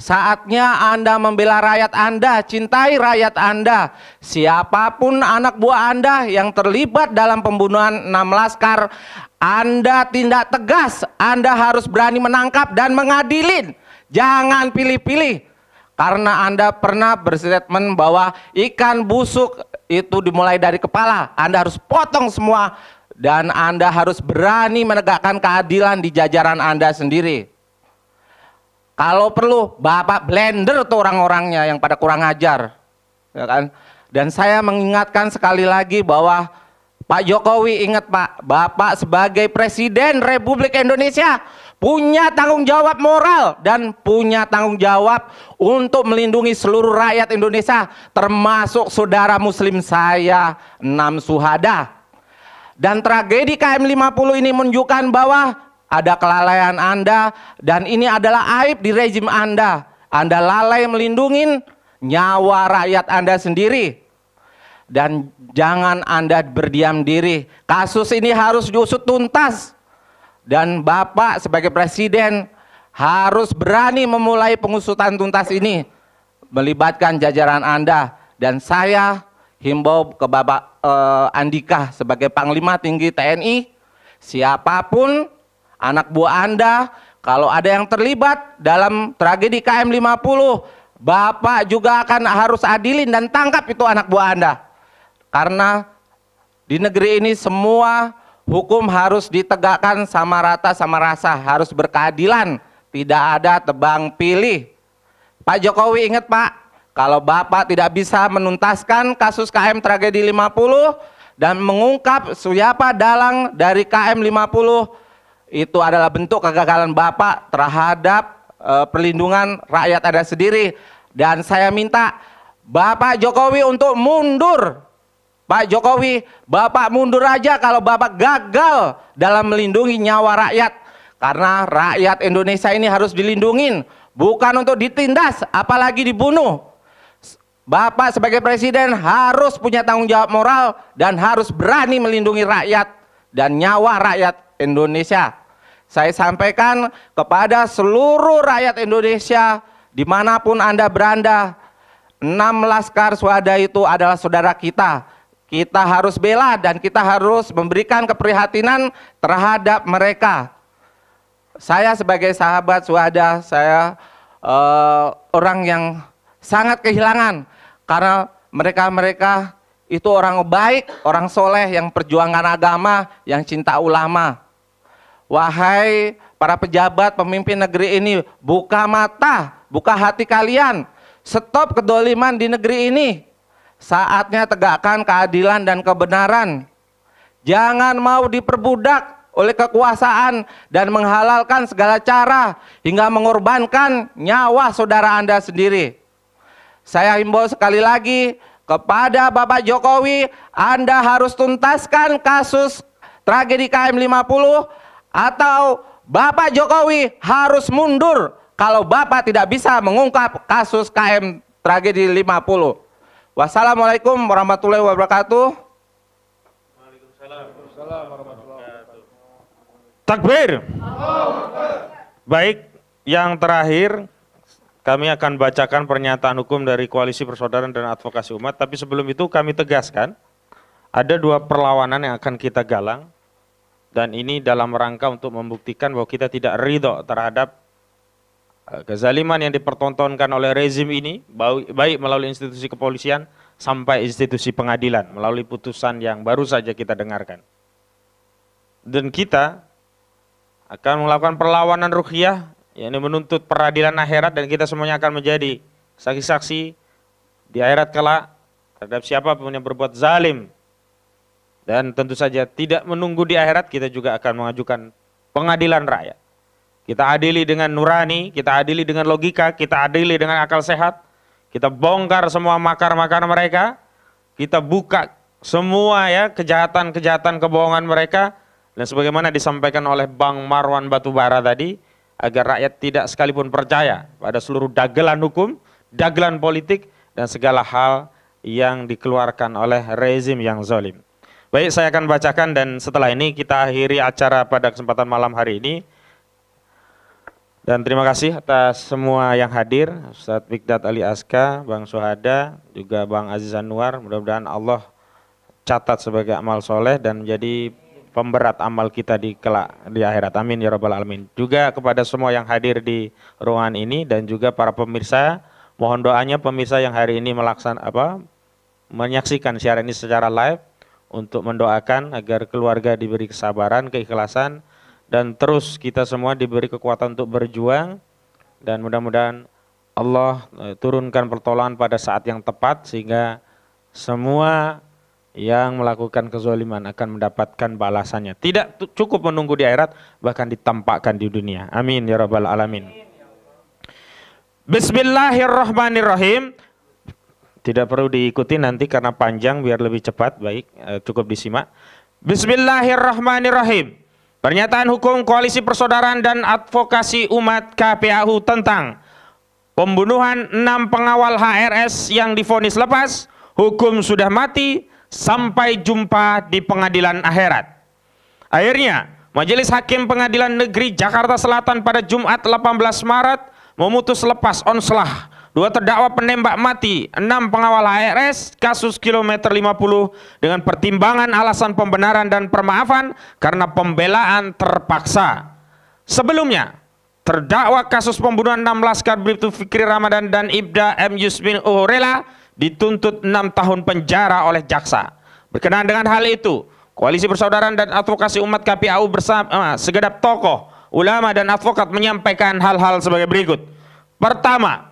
Saatnya Anda membela rakyat Anda, cintai rakyat Anda. Siapapun anak buah Anda yang terlibat dalam pembunuhan 6 laskar, Anda tindak tegas. Anda harus berani menangkap dan mengadilin. Jangan pilih-pilih. Karena Anda pernah berstatement bahwa ikan busuk itu dimulai dari kepala. Anda harus potong semua. Dan Anda harus berani menegakkan keadilan di jajaran Anda sendiri. Kalau perlu, Bapak blender tuh orang-orangnya yang pada kurang ajar, ya kan? Dan saya mengingatkan sekali lagi bahwa Pak Jokowi, ingat Pak, Bapak sebagai Presiden Republik Indonesia punya tanggung jawab moral dan punya tanggung jawab untuk melindungi seluruh rakyat Indonesia, termasuk saudara Muslim saya 6 Syuhada. Dan tragedi KM50 ini menunjukkan bahwa ada kelalaian Anda dan ini adalah aib di rezim Anda. Anda lalai melindungi nyawa rakyat Anda sendiri. Dan jangan Anda berdiam diri. Kasus ini harus diusut tuntas. Dan Bapak sebagai Presiden harus berani memulai pengusutan tuntas ini. Melibatkan jajaran Anda. Dan saya himbau ke Bapak Andika sebagai Panglima Tinggi TNI, siapapun anak buah Anda, kalau ada yang terlibat dalam tragedi KM50, Bapak juga akan harus adilin dan tangkap itu anak buah Anda. Karena di negeri ini semua hukum harus ditegakkan sama rata sama rasa, harus berkeadilan, tidak ada tebang pilih. Pak Jokowi ingat Pak, kalau Bapak tidak bisa menuntaskan kasus KM tragedi 50 dan mengungkap siapa dalang dari KM 50, itu adalah bentuk kegagalan Bapak terhadap perlindungan rakyat ada sendiri. Dan saya minta Bapak Jokowi untuk mundur. Pak Jokowi, Bapak mundur aja kalau Bapak gagal dalam melindungi nyawa rakyat. Karena rakyat Indonesia ini harus dilindungin, bukan untuk ditindas, apalagi dibunuh. Bapak sebagai presiden harus punya tanggung jawab moral dan harus berani melindungi rakyat dan nyawa rakyat Indonesia. Saya sampaikan kepada seluruh rakyat Indonesia dimanapun Anda berada, 6 Laskar Syuhada itu adalah saudara kita. Kita harus bela dan kita harus memberikan keprihatinan terhadap mereka. Saya sebagai sahabat syuhada, saya orang yang sangat kehilangan karena mereka itu orang baik, orang soleh yang perjuangan agama, yang cinta ulama. Wahai para pejabat pemimpin negeri ini, buka mata, buka hati kalian, stop kedoliman di negeri ini. Saatnya tegakkan keadilan dan kebenaran. Jangan mau diperbudak oleh kekuasaan dan menghalalkan segala cara hingga mengorbankan nyawa saudara Anda sendiri. Saya himbau sekali lagi kepada Bapak Jokowi, Anda harus tuntaskan kasus tragedi KM 50 atau Bapak Jokowi harus mundur kalau Bapak tidak bisa mengungkap kasus KM tragedi 50. Wassalamualaikum warahmatullahi wabarakatuh. Takbir. Baik, yang terakhir kami akan bacakan pernyataan hukum dari Koalisi Persaudaraan dan Advokasi Umat. Tapi sebelum itu kami tegaskan ada 2 perlawanan yang akan kita galang, dan ini dalam rangka untuk membuktikan bahwa kita tidak ridho terhadap kezaliman yang dipertontonkan oleh rezim ini, baik melalui institusi kepolisian sampai institusi pengadilan, melalui putusan yang baru saja kita dengarkan. Dan kita akan melakukan perlawanan ruhiyah, yakni menuntut peradilan akhirat, dan kita semuanya akan menjadi saksi-saksi di akhirat kelak terhadap siapapun yang berbuat zalim. Dan tentu saja tidak menunggu di akhirat, kita juga akan mengajukan pengadilan rakyat. Kita adili dengan nurani, kita adili dengan logika, kita adili dengan akal sehat. Kita bongkar semua makar-makar mereka. Kita buka semua ya kejahatan-kejahatan kebohongan mereka. Dan sebagaimana disampaikan oleh Bang Marwan Batubara tadi, agar rakyat tidak sekalipun percaya pada seluruh dagelan hukum, dagelan politik, dan segala hal yang dikeluarkan oleh rezim yang zalim. Baik, saya akan bacakan dan setelah ini kita akhiri acara pada kesempatan malam hari ini. Dan terima kasih atas semua yang hadir, Ustadz Mikdad Ali Aska, Bang Syuhada, juga Bang Aziz Anwar. Mudah-mudahan Allah catat sebagai amal soleh dan menjadi pemberat amal kita di kelak di akhirat. Amin ya rabbal alamin. Juga kepada semua yang hadir di ruangan ini dan juga para pemirsa, mohon doanya pemirsa yang hari ini menyaksikan siaran ini secara live untuk mendoakan agar keluarga diberi kesabaran, keikhlasan, dan terus kita semua diberi kekuatan untuk berjuang, dan mudah-mudahan Allah turunkan pertolongan pada saat yang tepat sehingga semua yang melakukan kezaliman akan mendapatkan balasannya. Tidak cukup menunggu di akhirat, bahkan ditampakkan di dunia. Amin ya rabbal alamin. Bismillahirrahmanirrahim. Tidak perlu diikuti nanti karena panjang, biar lebih cepat. Baik, cukup disimak. Bismillahirrahmanirrahim. Pernyataan hukum Koalisi Persaudaraan dan Advokasi Umat KPAU tentang pembunuhan 6 pengawal HRS yang divonis lepas, hukum sudah mati, sampai jumpa di pengadilan akhirat. Akhirnya, Majelis Hakim Pengadilan Negeri Jakarta Selatan pada Jumat 18 Maret memutus lepas onslah 2 terdakwa penembak mati 6 pengawal HRS kasus kilometer 50 dengan pertimbangan alasan pembenaran dan permaafan karena pembelaan terpaksa. Sebelumnya, terdakwa kasus pembunuhan 6 Laskar Bribtu Fikri Ramadan dan Ibda M. Yusmin Uhurela dituntut 6 tahun penjara oleh jaksa. Berkenaan dengan hal itu, Koalisi Persaudaraan dan Advokasi Umat KPAU bersama segenap tokoh, ulama dan advokat menyampaikan hal-hal sebagai berikut. Pertama,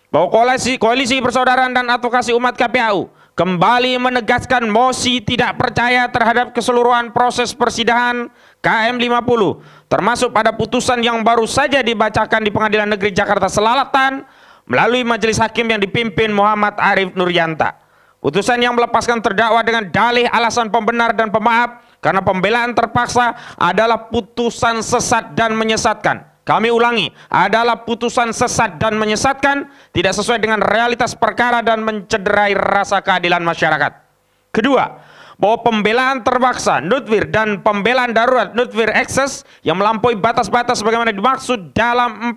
bahwa Koalisi Persaudaraan dan Advokasi Umat KPAU kembali menegaskan mosi tidak percaya terhadap keseluruhan proses persidangan KM 50, termasuk pada putusan yang baru saja dibacakan di Pengadilan Negeri Jakarta Selatan melalui majelis hakim yang dipimpin Muhammad Arif Nuryanta. Putusan yang melepaskan terdakwa dengan dalih alasan pembenar dan pemaaf karena pembelaan terpaksa adalah putusan sesat dan menyesatkan. Kami ulangi, adalah putusan sesat dan menyesatkan, tidak sesuai dengan realitas perkara dan mencederai rasa keadilan masyarakat. Kedua, bahwa pembelaan terpaksa Nutwir dan pembelaan darurat Nutwir Excess yang melampaui batas-batas sebagaimana dimaksud dalam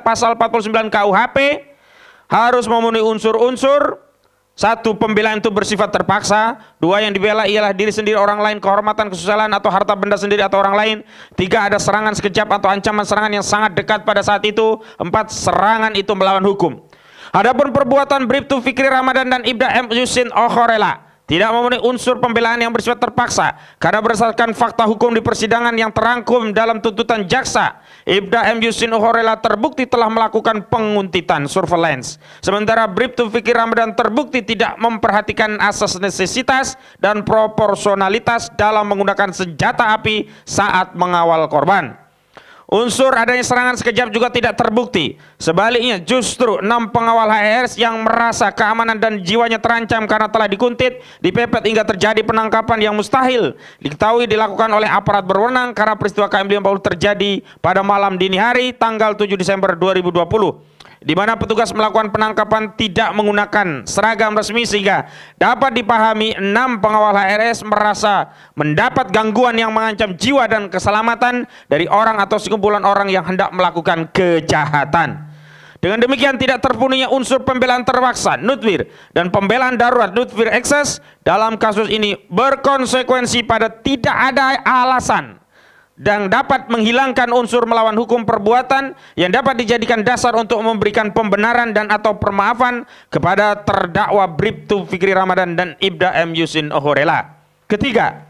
pasal 49 KUHP harus memenuhi unsur-unsur. Satu, pembelaan itu bersifat terpaksa. Dua, yang dibela ialah diri sendiri, orang lain, kehormatan, kesusahan atau harta benda sendiri atau orang lain. Tiga, ada serangan sekejap atau ancaman serangan yang sangat dekat pada saat itu. Empat, serangan itu melawan hukum. Adapun perbuatan Bribtu Fikri Ramadan dan Ibda M. Yusin Okhorela tidak memenuhi unsur pembelaan yang bersifat terpaksa karena berdasarkan fakta hukum di persidangan yang terangkum dalam tuntutan jaksa, Ibda M. Yusin Okhorela terbukti telah melakukan penguntitan surveillance, sementara Bribtu Fikri Ramadan terbukti tidak memperhatikan asas necesitas dan proporsionalitas dalam menggunakan senjata api saat mengawal korban. Unsur adanya serangan sekejap juga tidak terbukti. Sebaliknya, justru 6 pengawal HRS yang merasa keamanan dan jiwanya terancam karena telah dikuntit, dipepet hingga terjadi penangkapan yang mustahil diketahui dilakukan oleh aparat berwenang karena peristiwa KM 50 terjadi pada malam dini hari tanggal 7 Desember 2020. Di mana petugas melakukan penangkapan tidak menggunakan seragam resmi sehingga dapat dipahami 6 pengawal HRS merasa mendapat gangguan yang mengancam jiwa dan keselamatan dari orang atau sekumpulan orang yang hendak melakukan kejahatan. Dengan demikian tidak terpenuhinya unsur pembelaan terpaksa Nutwir dan pembelaan darurat Nutwir Excess dalam kasus ini berkonsekuensi pada tidak ada alasan dan dapat menghilangkan unsur melawan hukum perbuatan yang dapat dijadikan dasar untuk memberikan pembenaran dan atau permaafan kepada terdakwa Bribtu Fikri Ramadan dan Ibda M. Yusin Okhorela. Ketiga,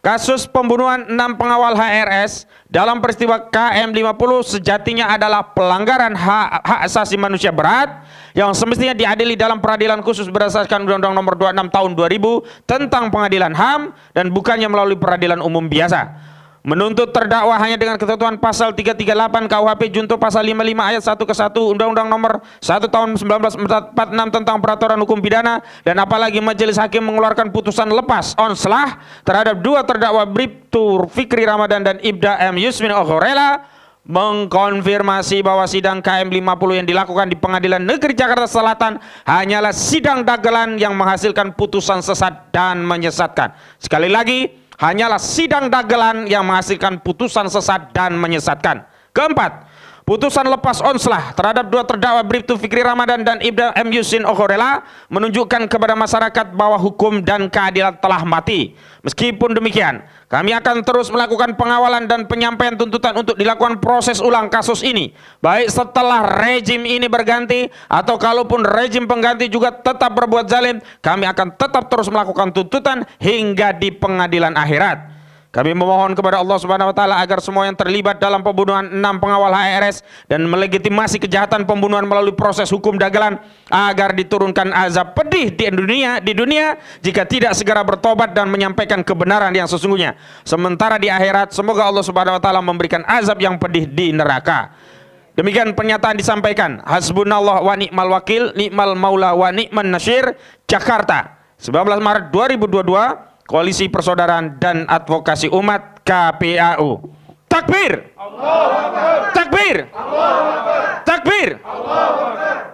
kasus pembunuhan 6 pengawal HRS dalam peristiwa KM 50 sejatinya adalah pelanggaran hak asasi manusia berat yang semestinya diadili dalam peradilan khusus berdasarkan Undang-Undang Nomor 26 Tahun 2000 tentang Pengadilan HAM dan bukannya melalui peradilan umum biasa. Menuntut terdakwa hanya dengan ketentuan pasal 338 KUHP junto pasal 55 ayat 1 ke 1 Undang-Undang Nomor 1 Tahun 1946 tentang Peraturan Hukum Pidana, dan apalagi majelis hakim mengeluarkan putusan lepas onslah terhadap 2 terdakwa Bribtu Fikri Ramadan dan Ibda M. Yusin Okhorela, mengkonfirmasi bahwa sidang KM 50 yang dilakukan di Pengadilan Negeri Jakarta Selatan hanyalah sidang dagelan yang menghasilkan putusan sesat dan menyesatkan. Sekali lagi, hanyalah sidang dagelan yang menghasilkan putusan sesat dan menyesatkan. Keempat, putusan lepas onslah terhadap 2 terdakwa Bribtu Fikri Ramadan dan Ibda M. Yusin Okhorela menunjukkan kepada masyarakat bahwa hukum dan keadilan telah mati. Meskipun demikian, kami akan terus melakukan pengawalan dan penyampaian tuntutan untuk dilakukan proses ulang kasus ini, baik setelah rejim ini berganti atau kalaupun rejim pengganti juga tetap berbuat zalim, kami akan tetap terus melakukan tuntutan hingga di pengadilan akhirat. Kami memohon kepada Allah Subhanahu wa taala agar semua yang terlibat dalam pembunuhan 6 pengawal HRS dan melegitimasi kejahatan pembunuhan melalui proses hukum dagelan agar diturunkan azab pedih di dunia jika tidak segera bertobat dan menyampaikan kebenaran yang sesungguhnya. Sementara di akhirat semoga Allah Subhanahu wa taala memberikan azab yang pedih di neraka. Demikian pernyataan disampaikan. Hasbunallah wa ni'mal wakil, ni'mal maula wa ni'man nasyir, Jakarta, 19 Maret 2022. Koalisi Persaudaraan dan Advokasi Umat KPAU. Takbir! Takbir! Takbir!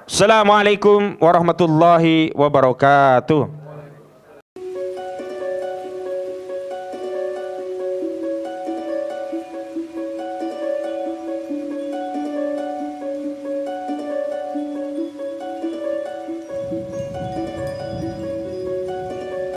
Assalamualaikum warahmatullahi wabarakatuh.